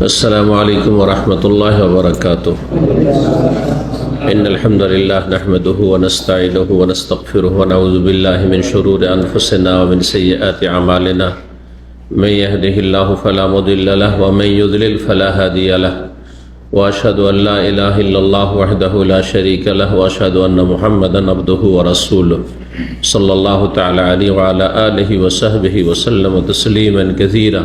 अस्सलामु अलैकुम वरहमतुल्लाहि वबरकातुह। इन्नल हम्दुलिल्लाह नहमदुहु व नस्तईनुहु व नस्तगफिरुहु व नऊज़ु बिल्लाहि मिन शुरूरि अनफुसिना व मिन सय्यिआति अमालिना। मन यहदिहिल्लाहु फला मुदिल्ल लहु व मन युद्लिल फला हादिय लहु व अशहदु अन ला इलाहा इल्लल्लाह वहदहु ला शरीका लहु व अशहदु अन्ना मुहम्मदन अब्दुहु व रसूलुहु सल्लल्लाहु तआला अलैहि व अला आलिहि व सहबिहि व सल्लम तस्लीमन कसीरा।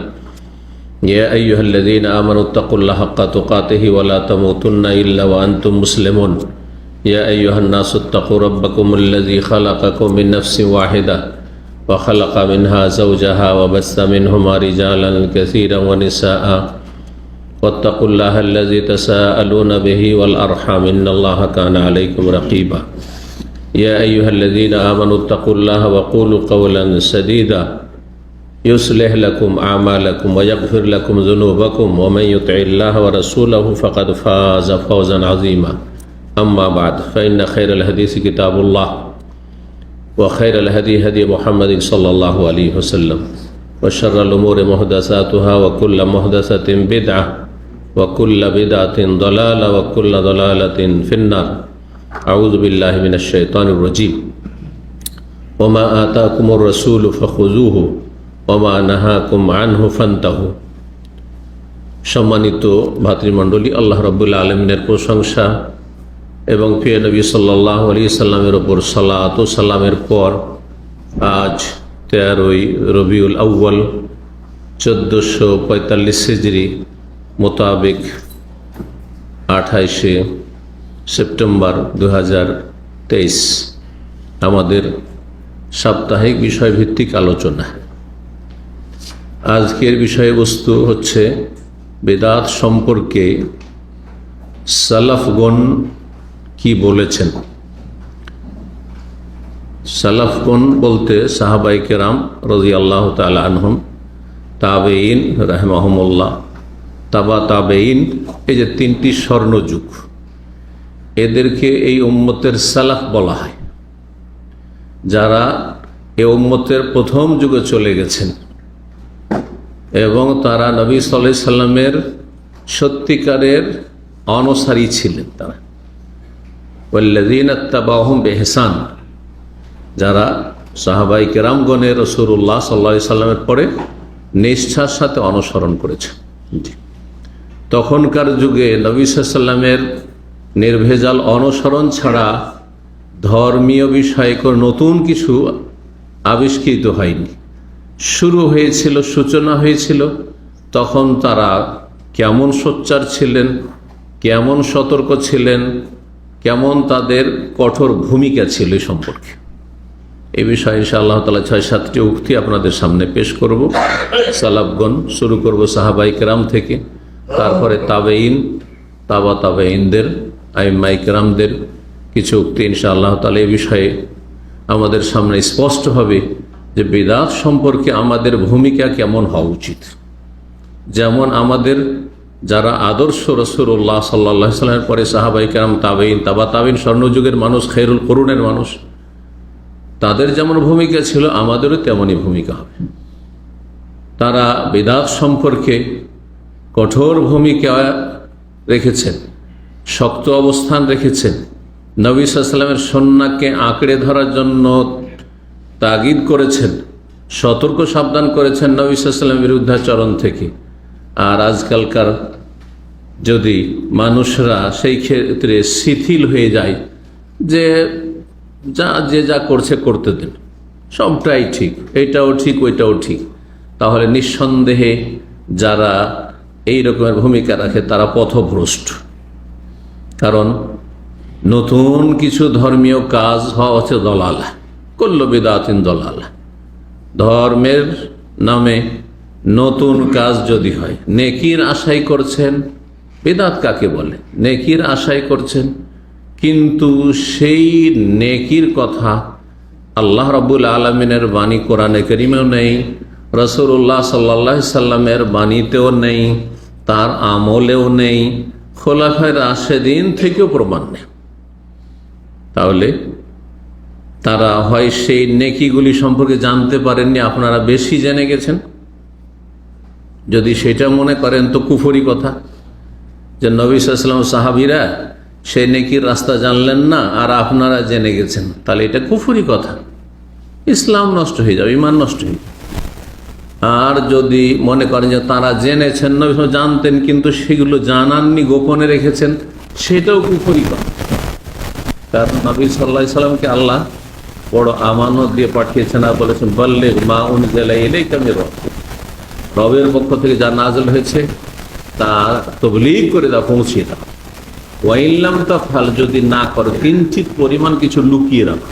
या अय्युहल्लज़ीना आमनुत्तक़ुल्लाह हक़्क़ तुक़ातिहि व ला तमूतुन्ना इल्ला व अंतुम मुस्लिमून। या अय्युहन्नासुत्तक़ू रब्बकुमुल्लज़ी ख़लक़कुम मिन नफ़्सिन वाहिदा व ख़लक़ मिन्हा ज़ौजहा व बस्स मिन्हुमा रिजालन कसीरन व निसाअ वत्तक़ुल्लाहल्लज़ी तसाअलून बिही वल अर्हाम इन्नल्लाह काना अलैकुम रक़ीबा। या अय्युहल्लज़ीना आमनुत्तक़ुल्लाह व क़ूलू क़ौलन सदीदा युस्लिह लकुम आमालकुम व यग़फ़िर लकुम ज़ुनूबकुम व मन युतिइल्लाह व रसूलहु फ़क़द फ़ाज़ फ़ौज़न अज़ीमा। अम्मा बाद फ़इन्न खैरल हदीस किताबुल्लाह व खैरल हदी हदी मुहम्मदिन सल्लल्लाहु अलैहि वसल्लम व शर्रल उमूरि मुहदसातुहा व कुल्ल मुहदसतिन बिदअह व कुल्ल बिदअतिन दलाला व कुल्ल दलालतिन फिन्नार। अऊज़ु बिल्लाहि मिनश शैतानिर रजीम। व मा आताकुमुर रसूलु फ़ख़ुज़ूहु ওমা নাহাকুম আনহু ফান্তাহু। সম্মানিত ভাতৃমণ্ডলী, আল্লাহ রাব্বুল আলামিনের প্রশংসা এবং প্রিয় নবী সাল্লাল্লাহু আলাইহি সাল্লামের ওপর সালাত ও সালামের পর আজ 13ই রবিউল আউয়াল 1445 হিজরি মোতাবেক 28শে সেপ্টেম্বর 2023 আমাদের সাপ্তাহিক বিষয়ভিত্তিক আলোচনা। আজকের বিষয়বস্তু হচ্ছে বেদাত সম্পর্কে সালাফগণ কি বলেছেন। সালাফগণ বলতে সাহাবায়ে কেরাম রাদিয়াল্লাহু তাআলা আনহুম, তাবেঈন রাহিমাহুমুল্লাহ, তাবা তাবেঈন, এই যে তিনটি স্বর্ণযুগ, এদেরকে এই উম্মতের সালাফ বলা হয়। যারা এই উম্মতের প্রথম যুগে চলে গেছেন এবং তারা নবী সাল্লাল্লাহু আলাইহি সাল্লামের সত্যিকারের অনুসারী ছিলেন। তারা ওয়াল্লাযীনা ইত্তাবাউহুম বিইহসান, যারা সাহাবায়ে কেরামগণের রাসূলুল্লাহ সাল্লাল্লাহু আলাইহি সাল্লামের পরে নিষ্ঠার সাথে অনুসরণ করেছেন। তখনকার যুগে নবী সাল্লাল্লাহু আলাইহি সাল্লামের নির্ভেজাল অনুসরণ ছাড়া ধর্মীয় বিষয়ে নতুন কিছু আবিষ্কৃত হয়নি। শুরু হয়েছিল, সূচনা হয়েছিল, তখন তারা কেমন সোচ্চার ছিলেন, কেমন সতর্ক ছিলেন, কেমন তাদের কঠোর ভূমিকা ছিল এই সম্পর্কে। এই বিষয়ে ইনশাআল্লাহ তাআলা 6-7টি উক্তি আপনাদের সামনে পেশ করব। সালাফগণ, শুরু করব সাহাবায়ে কেরাম থেকে, তারপরে তাবেঈন, তাবা তাবেঈনদের, আইম্মায়ে কেরামদের কিছু উক্তি ইনশাআল্লাহ তাআলা এই বিষয়ে আমাদের সামনে স্পষ্ট হবে যে বিদআত সম্পর্কে আমাদের ভূমিকা কেমন হওয়া উচিত। যেমন আমাদের যারা আদর্শ রাসূলুল্লাহ সাল্লাল্লাহু আলাইহি সাল্লামের পরে সাহাবায়ে কেরাম, তাবেঈন, তাবা তাবেঈন, স্বর্ণযুগের মানুষ, খায়রুল কুরুনের মানুষ, তাদের যেমন ভূমিকা ছিল আমাদেরও তেমনই ভূমিকা হবে। তারা বিদআত সম্পর্কে কঠোর ভূমিকা রেখেছেন, শক্ত অবস্থান রেখেছেন, নবী সাল্লাল্লাহু আলাইহি সাল্লামের সুন্নাহকে আঁকড়ে ধরার জন্য তাগিদ করেছেন, সতর্ক সাবধান করেছেন নবী সাল্লাল্লাহু আলাইহি ওয়াসাল্লামের বিরুদ্ধাচরণ থেকে। আর আজকালকার যদি মানুষরা সেই ক্ষেত্রে শিথিল হয়ে যায় যে যা করছে করতে দেন, সবটাই ঠিক, এইটাও ঠিক ওইটাও ঠিক, তাহলে নিঃসন্দেহে যারা এই রকমের ভূমিকা রাখে তারা পথভ্রষ্ট। কারণ নতুন কিছু ধর্মীয় কাজ হওয়া হচ্ছে দলালা, কুল্লু বিদআতিন দলালা। ধর্মের নামে নতুন কাজ যদি হয়, নেকির আশাই করছেন, বিদআত কাকে বলে? নেকির আশাই করছেন, কিন্তু সেই নেকির কথা আল্লাহ রাব্বুল আলামিনের বাণী কোরআনে কারীমেও নেই, রাসূলুল্লাহ সাল্লাল্লাহু আলাইহি সাল্লামের বাণীতেও নেই, তার আমলেও নেই, খোলাফায়ে রাশেদিন থেকেও প্রমাণ নেই। তাহলে তারা হয় সেই নেকিগুলি সম্পর্কে জানতে পারেননি, আপনারা বেশি জেনে গেছেন, যদি সেটা মনে করেন তো কুফরি কথা, যে নবী সাল্লাল্লাহু আলাইহি ওয়াসাল্লাম সাহাবীরা সেই নেকির রাস্তা জানলেন না আর আপনারা জেনে গেছেন, তাহলে এটা কুফরি কথা, ইসলাম নষ্ট হয়ে যাবে, ঈমান নষ্ট হয়ে যাবে। আর যদি মনে করেন যে তারা জেনেছেন, নবী সাল্লাল্লাহু আলাইহি ওয়াসাল্লাম জানতেন কিন্তু সেগুলো জানাননি, গোপনে রেখেছেন, সেটাও কুফরি কথা। কারণ নবী সাল্লাল্লাহু আলাইহি ওয়াসাল্লামকে আল্লাহ বড় আমানত দিয়ে পাঠিয়েছেন আর বলেছেন বাল্লিগ মা উনজিলা ইলাইকা মির রাব্বিক, রবের পক্ষ থেকে যা নাযিল হয়েছে তা তাবলীগ করে দাও, পৌঁছিয়ে দাও। ওয়া ইন লাম তাফআল, যদি না করো, কিঞ্চিত পরিমাণ কিছু লুকিয়ে রাখো,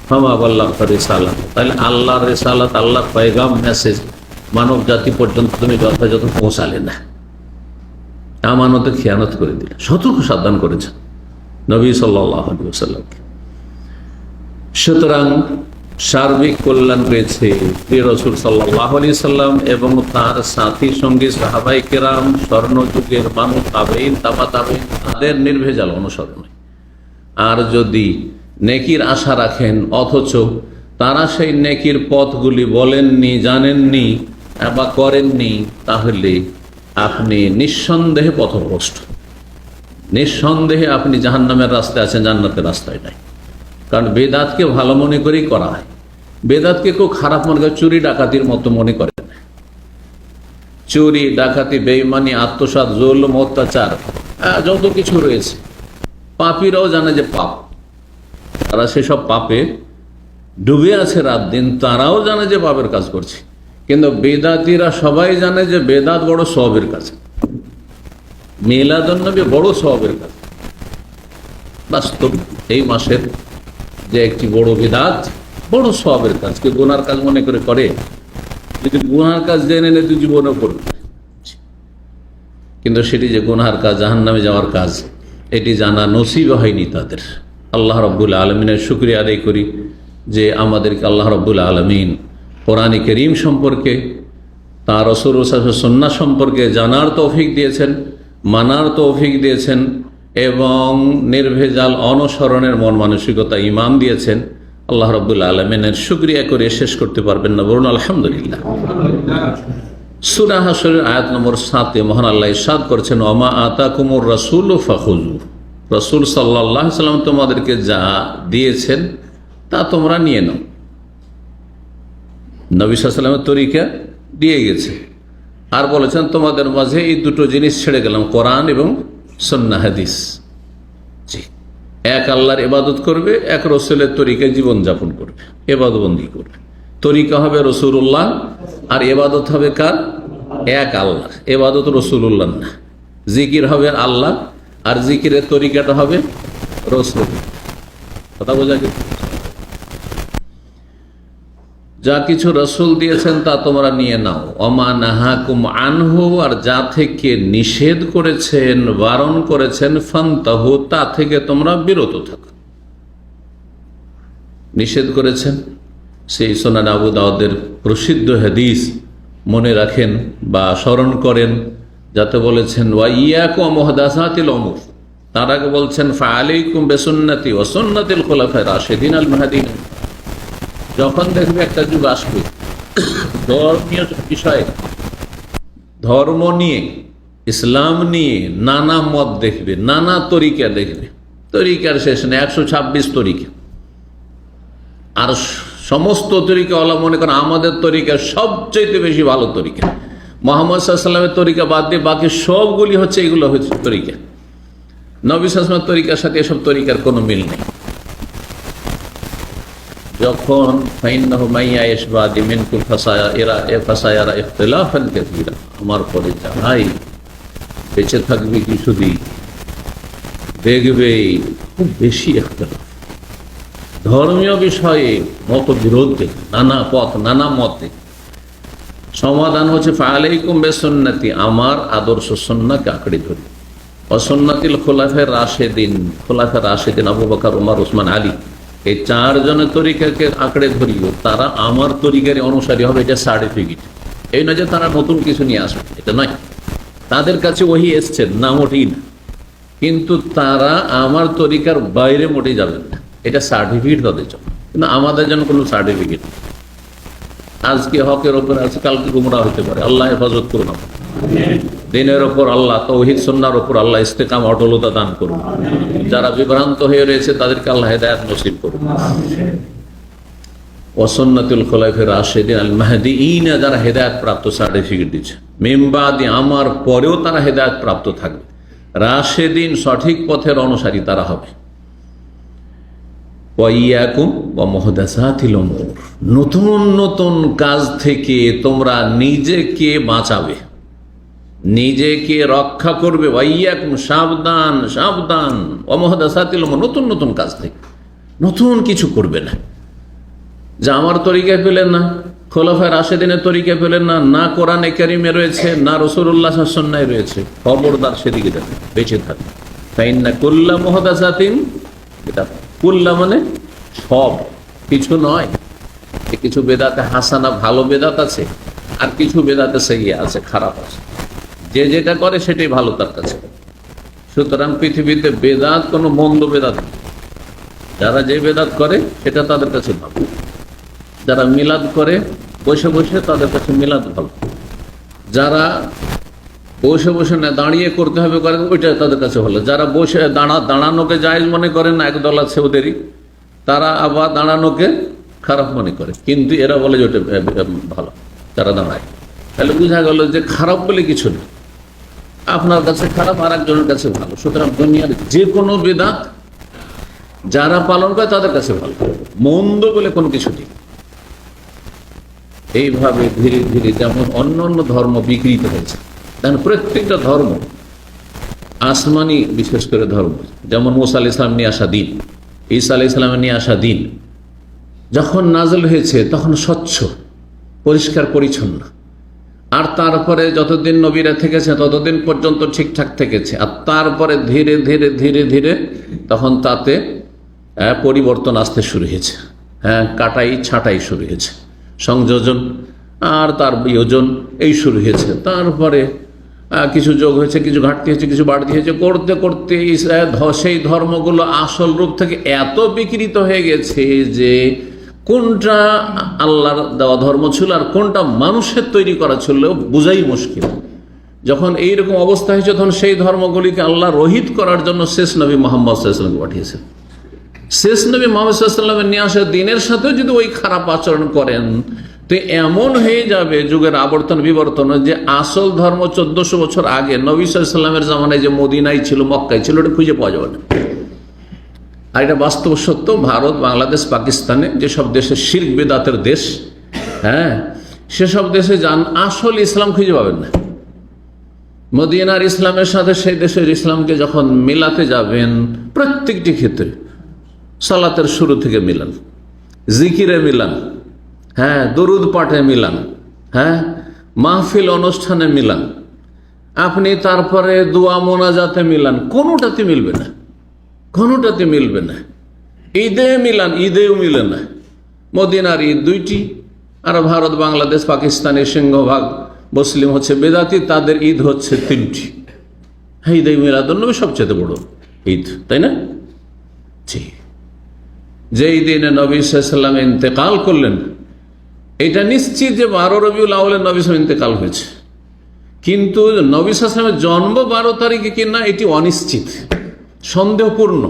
ফামা বাল্লাগতা রিসালাত, তাহলে আল্লাহর রিসালাত, আল্লাহর পয়গাম, মেসেজ মানব জাতি পর্যন্ত তুমি যথাযথ পৌঁছালে না, আমানতে খেয়ানত করে দিলে। সতর্ক সাবধান করেছেন নবী সাল্লাল্লাহু আলাইহি ওয়াসাল্লামকে। সুতরাং সার্বিক কল্যাণ রয়েছে প্রিয় রাসূল সাল্লাল্লাহু আলাইহি সাল্লাম এবং তার সাথী সঙ্গী সাহাবায়ে কেরাম, স্বর্ণযুগের মানুষ, তাবেঈন, তাবা তাবেঈন, তাদের নির্ভেজাল অনুসরণে। আর যদি নেকির আশা রাখেন অথচ তারা সেই নেকির পথগুলি বলেননি, জানেননি বা করেননি, তাহলে আপনি নিঃসন্দেহে পথভ্রষ্ট, নিঃসন্দেহে আপনি জাহান্নামের রাস্তায় আছেন, জান্নাতের রাস্তায় নাই। কারণ বেদাতকে ভালো মনে করেই করা হয়, বেদাতকে কেউ খারাপ মনে করে, চুরি ডাকাতির মতো মনে করে না। চুরি ডাকাতি, বেঈমানি, আত্মসাৎ, জুলুম, অত্যাচার, যত কিছু রয়েছে, পাপীরাও জানে যে পাপ, তারা সেসব পাপে ডুবে আছে রাত দিন, তারাও জানে যে পাপের কাজ করছে। কিন্তু বেদাতিরা সবাই জানে যে বেদাত বড় সওয়াবের কাজ, মিলাদুন্নবী বড় সওয়াবের কাজ। বাস্তব এই মাসের যে একটি বড় বিদআত, বড় সওয়াবের কাজ, কে গুনার কাজ মনে করে করে, যদি গুনার কাজ জেনে নেয় তুই জীবনে করবে, কিন্তু সেটি যে গুনার কাজ, জাহান্নামে যাওয়ার কাজ, এটি জানা নসিব হয়নি তাদের। আল্লাহ রাব্বুল আলামিনের শুকরিয়া আদায় করি যে আমাদেরকে আল্লাহ রাব্বুল আলামিন কোরআন কারীম সম্পর্কে, তাঁর রাসূল সুন্নাহ সম্পর্কে জানার তৌফিক দিয়েছেন, মানার তৌফিক দিয়েছেন এবং নির্ভেজাল অনুসরণের মন মানসিকতা, ঈমান দিয়েছেন। আল্লাহ রাব্বুল আলামিনের শুকরিয়া করে শেষ করতে পারবেন না, বলুন আলহামদুলিল্লাহ। সূরা হাশরের আয়াত নম্বর 7-এ মহান আল্লাহ ইরশাদ করেছেন, ওমা আতাকুমুর রাসূলু ফাখুযু, রাসূল সাল্লাল্লাহু আলাইহি ওয়াসাল্লাম তোমাদেরকে যা দিয়েছেন তা তোমরা নিয়ে নাও। নবী সাল্লাল্লাহু আলাইহি ওয়াসাল্লামের তরিকা দিয়ে গেছে, আর বলেছেন তোমাদের মাঝে এই দুটো জিনিস ছেড়ে গেলাম, কোরআন এবং সুন্নাহ হাদিস। জি, এক আল্লাহর ইবাদত করবে, এক রাসূলের তরিকায় জীবনযাপন করবে, ইবাদতবন্দি করবে। তরিকা হবে রাসূলুল্লাহ আর ইবাদত হবে কার? এক আল্লাহ। ইবাদত রাসূলুল্লাহ না, জিকির হবে আল্লাহ আর জিকিরের তরিকাটা হবে রাসূল। কথা বোঝা গেছে? যা কিছু রাসূল দিয়েছেন তা তোমরা নিয়ে নাও। ওমা নাহাকুম আনহু, আর যা থেকে নিষেধ করেছেন, বারণ করেছেন, ফান্তাহু, তা থেকে তোমরা বিরত থাকো। নিষেধ করেছেন সেই সুনান আবু দাউদের প্রসিদ্ধ হাদিস মনে রাখেন বা স্মরণ করেন, যাতে বলেছেন ওয়া ইয়াকুম মুহদাসাতিল উমুর, তার আগে বলছেন ফাআলাইকুম বিসুন্নতি ওয়া সুন্নাতিল খুলাফায়ে রাশিদিন আল মাহদিন। যখন দেখবে একটা যুগ আসবে ধর্মীয় বিষয়ে, ধর্ম নিয়ে, ইসলাম নিয়ে নানা মত দেখবে, নানা তরিকা দেখবে, তরিকার শেষ নেই, 126 তরিকা। আর সমস্ত তরিকা ওয়ালা মনে করেন আমাদের তরিকা সবচেয়ে বেশি ভালো তরিকা, মুহাম্মদ সাল্লাল্লাহু আলাইহি ওয়াসাল্লামের তরিকা বাদ দিয়ে বাকি সবগুলি হচ্ছে এগুলো হচ্ছে তরিকা। নবী সাল্লাল্লাহু আলাইহি ওয়াসাল্লামের তরিকার সাথে এসব তরিকার কোনো মিল নেই। যখন ফাইন্নাহু মাইয়া ইশবাদি মিনকুল ফাসায়ারা ইখতিলাফান কাসীরা, আমার পরে যাই বেঁচে থাকবে কিছুদিন, দেখবে খুব বেশি ইখতিলাফ, ধর্মীয় বিষয়ে মতবিরোধ দেখবে, নানা পথ, নানা মতে। সমাধান হচ্ছে ফাআলাইকুম বিসুন্নতি, আমার আদর্শ সুন্নাহকে আঁকড়ে ধরি, ওয়া সুন্নাতিল খুলাফায়ে রাশিদিন, খুলাফায়ে রাশিদিন আবু বকর, ওমর, ওসমান, আলী, এই চারজনের তরিকাকে আঁকড়ে ধরিও, তারা আমার তরিকার অনুসারী হবে, এটা সার্টিফিকেট। এই নয় যে তারা নতুন কিছু নিয়ে আসবে, এটা নয়। তাদের কাছে ওহী এসছেন না, মোটেই না, কিন্তু তারা আমার তরিকার বাইরে মোটেই যাবেন না, এটা সার্টিফিকেট তাদের জন্য, কিন্তু আমাদের জন্য কোনো সার্টিফিকেট নেই। আজকে হকের ওপর আছে, কালকে গুমরা হতে পারে। আল্লাহ হেফাজত করুন। দিনের ওপর আল্লাহ, তৌহিদ সুন্নাহর ওপর আল্লাহ ইস্তেকাম, অটলতা দান করুন। যারা বিভ্রান্ত হয়ে রয়েছে তাদেরকে আল্লাহ হেদায়েত নসিব করুন। ওয়াসুন্নাতুল খুলাফায়ে রাশিদিন আল মাহদিয়িন, যারা হেদায়েত প্রাপ্ত সার্টিফিকেট দিচ্ছে, মিন বাদি, আমার পরেও তারা হেদায়েত প্রাপ্ত থাকবে। রাশিদিন, সঠিক পথের অনুসারী তারা হবে। ওয়াইয়াকুম ওয়া মুহদাসাতিল উমুর, নতুন নতুন কাজ থেকে তোমরা নিজেকে বাঁচাবে, নিজেকে রক্ষা করবে। ওয়াইয়াকুম, সাবধান সাবধান, ওয়া মুহদাসাতিল উমুর, নতুন নতুন কাজ থেকে। নতুন কিছু করবে না, যা আমার তরিকায় পেলেন না, খোলাফায়ে রাশিদিনের তরিকায় পেলেন না, না কোরআনে কারিমে রয়েছে, না রাসূলুল্লাহ সাল্লাল্লাহু আলাইহি ওয়াসাল্লামে রয়েছে, খবরদার সেদিকে যাবে, বেঁচে থাকবে। ফাইন্না কুল্লা মুহদাসাতিন বিদআত, কুল্লা মানে সব, কিছু নয়। কিছু বেদাতে হাসানা, ভালো বেদাত আছে, আর কিছু বেদাতে সাইয়্যা আছে, খারাপ আছে। যে যেটা করে সেটাই ভালো তার কাছে। সুতরাং পৃথিবীতে বেদাত কোনো মন্দ বেদাত নেই। যারা যে বেদাত করে সেটা তাদের কাছে ভালো। যারা মিলাদ করে বসে বসে, তাদের কাছে মিলাদ ভালো। যারা বসে বসে না, দাঁড়িয়ে করতে হবে করে, ওইটা তাদের কাছে ভালো। যারা বসে দাঁড়ানোকে জায়েজ মনে করেন না, একদল আছে ওদেরই, তারা আবার দাঁড়ানোকে খারাপ মনে করে, কিন্তু এরা বলে যে ওটা ভালো, তারা দাঁড়ায়। তাহলে বোঝা গেল যে খারাপ বলে কিছু নেই, আপনার কাছে খারাপ, আর একজনের কাছে ভালো। সুতরাং দুনিয়ার যে কোনো বেদাত যারা পালন করে তাদের কাছে ভালো, মন্দ বলে কোনো কিছু নেই। এইভাবে ধীরে ধীরে যেমন অন্য অন্য ধর্ম বিকৃত হয়েছে, কারণ প্রত্যেকটা ধর্ম আসমানি, বিশেষ করে ধর্ম, যেমন মুসা আলাইহিস সালাম নিয়ে আসা দিন, ঈসা আলাইহিস সালামের নিয়ে আসা দিন যখন নাযিল হয়েছে তখন স্বচ্ছ, পরিষ্কার পরিচ্ছন্ন। আর তারপরে যতদিন নবীরা থেকেছে ততদিন পর্যন্ত ঠিকঠাক থেকেছে, আর তারপরে ধীরে ধীরে ধীরে ধীরে তখন তাতে পরিবর্তন আসতে শুরু হয়েছে। কাটাই ছাঁটাই শুরু হয়েছে, সংযোজন আর তার বিয়োজন এই শুরু হয়েছে। তারপরে কিছু যোগ হয়েছে, কিছু ঘাটতি হয়েছে, কিছু বাড়তি হয়েছে, করতে করতে সেই ধর্মগুলো আসল রূপ থেকে এত বিকৃত হয়ে গেছে যে কোনটা আল্লাহর দেওয়া ধর্ম ছিল আর কোনটা মানুষের তৈরি করা ছিল বোঝাই মুশকিল। যখন এইরকম অবস্থা হয়েছে তখন সেই ধর্মগুলিকে আল্লাহ রহিত করার জন্য শেষ নবী মুহাম্মদ সাল্লাল্লাহু আলাইহি ওয়াসাল্লামকে পাঠিয়েছেন। শেষ নবী মুহাম্মদ সাল্লাল্লাহু আলাইহি ওয়াসাল্লামের নিয়ে আসা দিনের সাথেও যদি ওই খারাপ আচরণ করেন তো এমন হয়ে যাবে যুগের আবর্তন বিবর্তন, যে আসল ধর্ম 1400 বছর আগে নবী সাল্লাল্লাহু আলাইহি ওয়াসাল্লামের জামানায় যে মদিনায় ছিল, মক্কায় ছিল, ওটা খুঁজে পাওয়া যাবে না। আর এটা বাস্তব সত্য। ভারত, বাংলাদেশ, পাকিস্তানে যেসব দেশে শিরক বিদআতের দেশ, সেসব দেশে যান, আসল ইসলাম খুঁজে পাবেন না। মদিনার ইসলামের সাথে সেই দেশের ইসলামকে যখন মিলাতে যাবেন, প্রত্যেকটি ক্ষেত্রে সালাতের শুরু থেকে মিলান, জিকিরে মিলান, দরুদ পাঠে মিলান, মাহফিল অনুষ্ঠানে মিলান, আপনি তারপরে দোয়া মোনাজাতে মিলান, কোনোটাতে মিলবে না, কোনোটাতে মিলবে না। ঈদে মিলান, ঈদেও মিলে না। মদিনার ঈদ 2টি, আর ভারত, বাংলাদেশ, পাকিস্তানের সিংহভাগ মুসলিম হচ্ছে বেদাতি, তাদের ঈদ হচ্ছে 3টি। ঈদে মিলাদুন্নবী সবচেয়ে বড় ঈদ, তাই না? জি। যেই দিনে নবী সাল্লাল্লাহু আলাইহি ওয়াসাল্লাম ইন্তেকাল করলেন, এটা নিশ্চিত যে 12 রবিউল আউয়ালে নবী সাল্লাল্লাহু আলাইহি ওয়াসাল্লাম ইন্তেকাল হয়েছে, কিন্তু নবী সাল্লাল্লাহু আলাইহি ওয়াসাল্লামের জন্ম 12 তারিখে কিনা এটি অনিশ্চিত, সন্দেহপূর্ণ।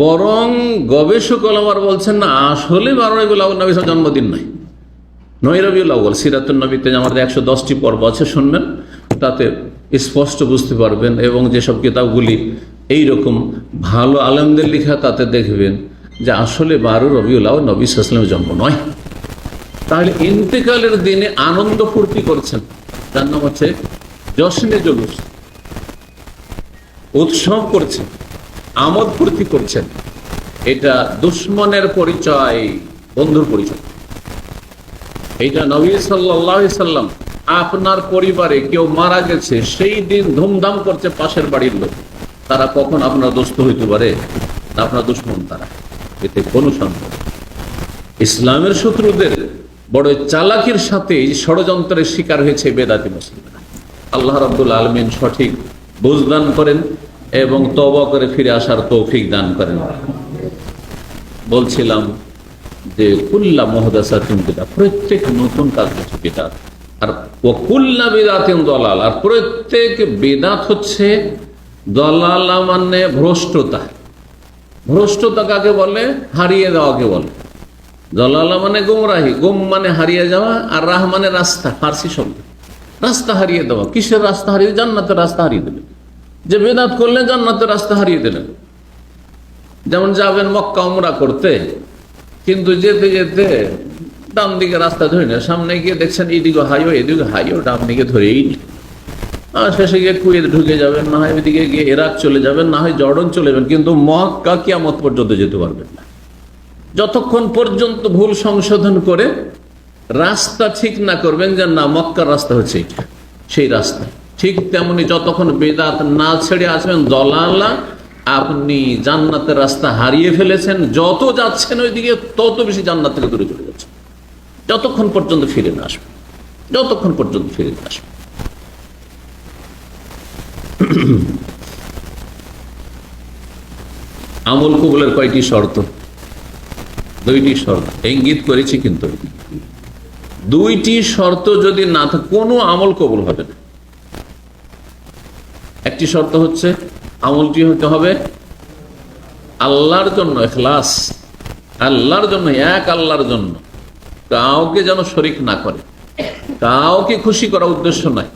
বরং গবেষক ওলামারা বলছেন না, আসলে 12 রবিউল আউয়াল নবী সাল্লাল্লাহু আলাইহি ওয়াসাল্লামের জন্মদিন নয়, 9 রবিউল আউয়াল। সিরাতুন নবীতে আমাদের 110টি পর্ব আছে, শুনবেন, তাতে স্পষ্ট বুঝতে পারবেন। এবং যেসব কিতাবগুলি এইরকম ভালো আলেমদের লেখা, তাতে দেখবেন যে আসলে 12 রবিউল আউয়াল নবী সাল্লাল্লাহু আলাইহি ওয়াসাল্লামের জন্ম নয়। তাহলে ইন্তেকালের দিনে আনন্দ ফুর্তি করছেন, তার নাম হচ্ছে জশ্নে জুলুস, উৎসব করছেন, আমোদ ফুর্তি করছেন। এটা দুশ্মনের পরিচয়, বন্ধুর পরিচয়। এইটা নবী সাল্লাল্লাহু আলাইহি সাল্লাম আপনার পরিবারে কেউ মারা গেছে, সেই দিন ধুমধাম করছে পাশের বাড়ির লোক, তারা কখন আপনার দোস্ত হইতে পারে? আপনার দুশ্মন তারা, এতে কোনো সন্দেহ। ইসলামের শত্রুদের বড় চালাকির সাথে ষড়যন্ত্রের শিকার হয়েছে বেদাতি মুসলিমরা। আল্লাহ রাব্বুল আলামিন সঠিক বুঝ দান করেন এবং তওবা করে ফিরে আসার তৌফিক দান করেন। বলছিলাম যে কুল্লা মুহদাসাতিন বিদআহ, প্রত্যেক নতুন কাজ হচ্ছে বিদআত, আর ওয়া কুল্লা বিদআতিন দালাল, আর প্রত্যেক বিদআত হচ্ছে দালালা মানে ভ্রষ্টতা। ভ্রষ্টতা কাকে বলে? হারিয়ে দেওয়াকে বলে। দালালা মানে গুমরাহি, গুম মানে হারিয়ে যাওয়া, আর রাহ মানে রাস্তা, ফার্সি শব্দ। রাস্তা হারিয়ে দেওয়া, কিসের রাস্তা হারিয়ে? জান্নাতের রাস্তা হারিয়ে দিলেন। যে বিদআত করলেন জান্নাতের রাস্তা হারিয়ে দিলেন। যেমন যাবেন মক্কা উমরা করতে, কিন্তু যেতে যেতে ডান দিকে রাস্তা ধরে না, সামনে গিয়ে দেখছেন এদিকে হাইওয়ে, এদিকে হাইওয়ে, ডান দিকে ধরেই আর শেষে গিয়ে কুয়েত ঢুকে যাবেন, না হয় ওইদিকে গিয়ে ইরাক চলে যাবেন, না হয় জর্ডন চলে যাবেন, কিন্তু মক্কা কিয়ামত পর্যন্ত যেতে পারবেন না যতক্ষণ পর্যন্ত ভুল সংশোধন করে রাস্তা ঠিক না করবেন যে না মক্কার রাস্তা হচ্ছে এটা, সেই রাস্তা। ঠিক তেমনি যতক্ষণ বেদাত না ছেড়ে আসবেন দলালা, আপনি জান্নাতের রাস্তা হারিয়ে ফেলেছেন। যত যাচ্ছেন ওইদিকে তত বেশি জান্নাত থেকে দূরে চলে যাচ্ছেন, যতক্ষণ পর্যন্ত ফিরে না আসবেন, যতক্ষণ পর্যন্ত ফিরে না আসবেন। আমল কবুলের কয়টি শর্ত? দুইটি শর্ত ইঙ্গিত করেছি, কিন্তু দুইটি শর্ত যদি না থাকে কোনো আমল কবুল হবে না। একটি শর্ত হচ্ছে আমলটি হতে হবে আল্লাহর জন্য, ইখলাস, আল্লাহর জন্য, এক আল্লাহর জন্য, কাউকে যেন শরীক না করে, কাউকে খুশি করার উদ্দেশ্য নাই,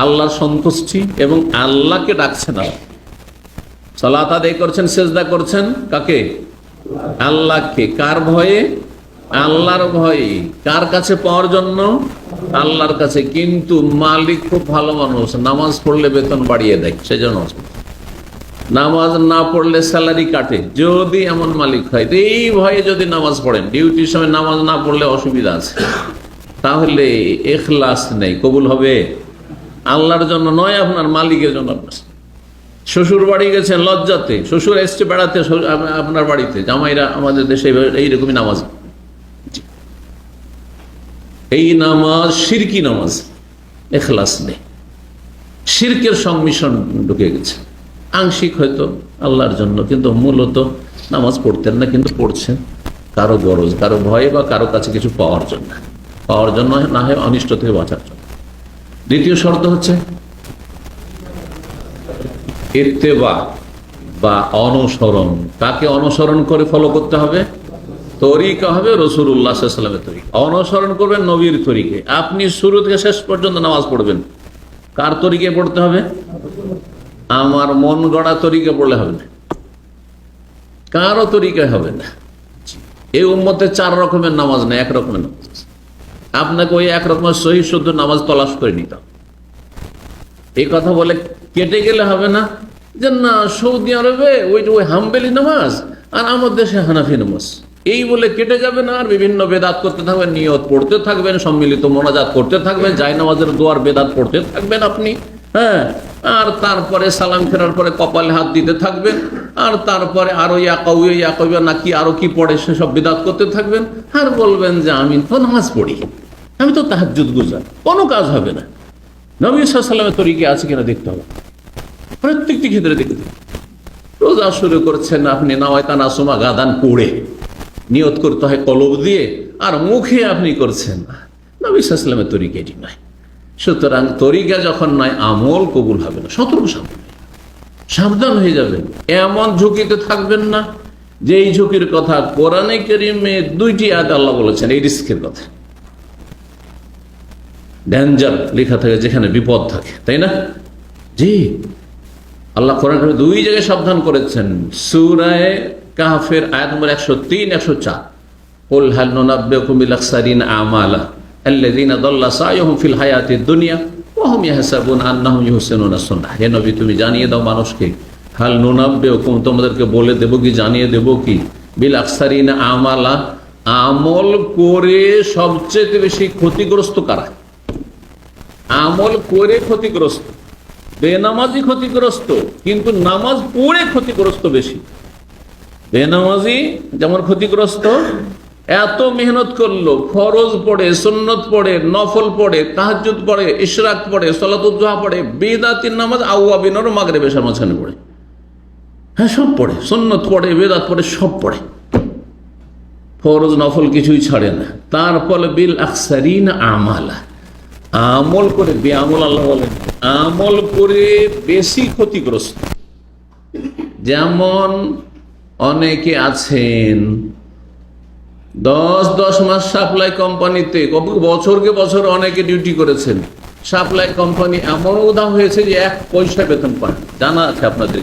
আল্লাহর সন্তুষ্টি এবং আল্লাহকে ডাকছেন। সালাত আদায় করছেন, সেজদা করছেন কাকে? আল্লাহকে। কার ভয়ে? আল্লাহর ভয়ে। কার কাছে পাওয়ার জন্য? আল্লাহর কাছে। কিন্তু মালিক খুব ভালো মানুষ, নামাজ পড়লে বেতন বাড়িয়ে দেয়, সেজন্য নামাজ না পড়লে স্যালারি কাটে, যদি এমন মালিক হয়। এই ভয়ে যদি নামাজ পড়েন, ডিউটির সময় নামাজ না পড়লে অসুবিধা আছে, তাহলে ইখলাস নেই, কবুল হবে আল্লাহর জন্য নয়, আপনার মালিকের জন্য। শ্বশুর বাড়ি গেছেন লজ্জাতে, শ্বশুর এসছে বেড়াতে আপনার বাড়িতে, জামাইরা আমাদের দেশে এইরকমই নামাজ, এই নামাজ শিরকি নামাজ, ইখলাস নেই, শিরকের সংমিশ্রণ ঢুকে গেছে। আংশিক হয়তো আল্লাহর জন্য, কিন্তু মূলত নামাজ পড়তেন না, কিন্তু পড়ছেন কারো গরজ, কারো ভয়ে, বা কারো কাছে কিছু পাওয়ার জন্য, না হয় অনিষ্ট থেকে বাঁচার জন্য। দ্বিতীয় শর্ত হচ্ছে ইত্তেবা বা অনুসরণ। কাকে অনুসরণ করে ফলো করতে হবে? তরিকা হবে রাসূলুল্লাহ সাল্লাল্লাহু আলাইহি ওয়াসাল্লামের তরিকা। অনুসরণ করবেন নবীর তরিকে। আপনি শুরু থেকে শেষ পর্যন্ত নামাজ পড়বেন, কার তরিকে পড়তে হবে? আমার মন গড়া তরিকা পড়লে হবে না, কারো তরিকায় হবে না। এই উম্মতে 4 রকমের নামাজ না, এক রকমের নামাজ। আপনাকে ওই এক রকমের সহি শুদ্ধ নামাজ তলাশ করে নিতাম। এই কথা বলে কেটে গেলে হবে না যে না সৌদি আরবে ওই হাম্বেলি নামাজ আর আমার দেশে হানাফি নামাজ, এই বলে কেটে যাবে না। আর বিভিন্ন বেদাত করতে থাকবেন, নিয়ত পড়তে থাকবেন, সম্মিলিত মোনাজাত করতে থাকবেন, জায় নামাজের দোয়ার বেদাত পড়তে থাকবেন আপনি, হ্যাঁ। আর তারপরে সালাম ফেরার পরে কপালে হাত দিতে থাকবেন, আর তারপরে আরো ইয়াকাউয়া নাকি আরো কি পড়ে সেসব বেদাত করতে থাকবেন, আর বলবেন যে আমি তো নামাজ পড়ি, আমি তো তাহাজ্জুদ গুজার। কোনো কাজ হবে না। নবী সাল্লাল্লাহু আলাইহি ওয়াসাল্লামের তরিকা আছে কিনা দেখতে হবে, প্রত্যেকটি ক্ষেত্রে দেখতে হবে। রোজা শুরু করছেন আপনি নাওয়াইতা নাসুমা গাদান পড়ে, নিয়ত করতে হয় কলব দিয়ে, আর মুখে আপনি করছেন না, নবী সাল্লাল্লাহু আলাইহি ওয়াসাল্লামের তরিকা এটি নয়। সুতরাং তরিকা যখন নয়, আমল কবুল হবে না। সাবধান হয়ে যাবেন, এমন ঝুঁকিতে থাকবেন না যে এই ঝুঁকির কথা কোরআনে কারীমে 2টি আয়াত আল্লাহ বলেছেন, এই রিস্কের কথা। ডেঞ্জার লেখা থাকে, যেখানে বিপদ থাকে, তাই না? জি, আল্লাহ কোরআন 2 জায়গায় সাবধান করেছেন। সূরা কাহফের আয়াত নম্বর 103, 104, কুল হাল নুনাব্বিউকুম বিল আখসারিনা আমালা আল্লাযীনা দাল্লা সা'য়ুহুম ফিল হায়াতিদ দুনিয়া ওয়া হুম ইয়াহসাবুনা আন্নাহুম ইউহসিনুনা সুন্নাহ। হে নবী, তুমি জানিয়ে দাও মানুষকে, হাল নুনাব্বিউকুম, তোমাদেরকে বলে দেব কি, জানিয়ে দেব কি, বিল আখসারিনা আমালা, আমল করে সবচেয়ে বেশি ক্ষতিগ্রস্ত কারা? আমল করে ক্ষতিগ্রস্ত, বেনামাজি ক্ষতিগ্রস্ত, কিন্তু নামাজ পড়ে ক্ষতিগ্রস্ত বেশি। বেনামাজি যেমন ক্ষতিগ্রস্ত, এত মেহনত করলো, ফরজ পড়ে, সুন্নত পড়ে, নফল পড়ে, তাহাজ্জুদ পড়ে, ইশরাক পড়ে, সালাতুল দুহা পড়ে, বেদাতির নামাজ আউয়াবিন আর মাগরিব এশার মাঝখানে পড়ে, হ্যাঁ সব পড়ে, সুন্নত পড়ে, বেদাত পড়ে, সব পড়ে, ফরজ নফল কিছুই ছাড়ে না। তারপরে বিল আকসারিন আমালা, আমল করে, বেআমল আল্লাহ বলেন, আমল করে বেশি ক্ষতিগ্রস্ত। যেমন অনেকে আছেন 10 মাস সাপ্লাই কোম্পানিতে, বছরকে বছর অনেকে ডিউটি করেছেন। সাপ্লাই কোম্পানি এমন উদাহ হয়েছে যে 1 পয়সা বেতন পান, জানা আছে আপনাদের।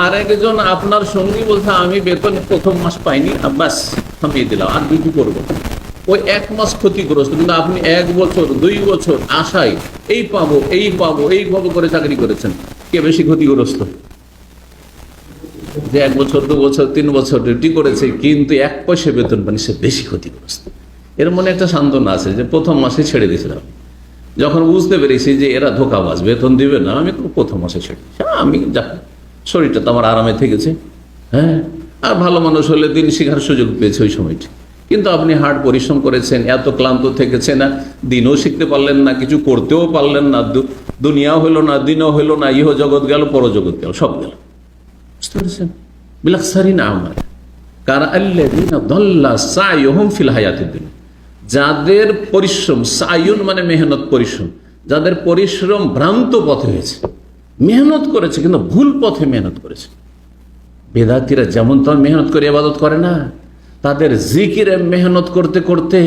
আর একজন আপনার সঙ্গী বলছে আমি বেতন প্রথম মাস পাইনি, বাস থামিয়ে দিলাম, আর ডিউটি করবো। ওই 1 মাস ক্ষতিগ্রস্ত, কিন্তু আপনি 1 বছর 2 বছর আশায় এই পাবো এই পাবো এই পাবো করে চাকরি করেছেন। কে বেশি ক্ষতিগ্রস্ত? যে 1 বছর 2 বছর 3 বছর ডিউটি করেছে কিন্তু 1 পয়সা বেতন পানি, সে বেশি ক্ষতিগ্রস্ত। এর মনে একটা সান্ত্বনা আছে যে প্রথম মাসে ছেড়ে দিয়েছিলাম, যখন বুঝতে পেরেছি যে এরা ধোঁকাবাজ, বেতন দিবে না, আমি প্রথম মাসে ছেড়ে দিয়েছি। আমি যা, শরীরটা তো আমার আরামে থেকেছে, হ্যাঁ, আর ভালো মানুষ হলে দিন শিখার সুযোগ পেয়েছে ওই সময়টি। কিন্তু আপনি হার্ড পরিশ্রম করেছেন, এত ক্লান্ত থেকেছে না, দিনও শিখতে পারলেন না, কিছু করতেও পারলেন না, দুনিয়াও হলো না, দিনও হলো না, ইহ জগৎ গেল, পরজগৎ গেল, সব গেল। বুঝতে পেরেছেন? বিলাকসারিন আমার কারা আল্লাযীনা দাল্লা সাইয়ুহুম ফিল হায়াতিদ দুনিয়া, যাদের পরিশ্রম, সায়ুন মানে মেহনত, পরিশ্রম, যাদের পরিশ্রম ভ্রান্ত পথে হয়েছে, মেহনত করেছে কিন্তু ভুল পথে মেহনত করেছে। বেদাতিরা যেমন তেমন মেহনত করে ইবাদত করে না, তাদের জিকিরে মেহনত করতে করতে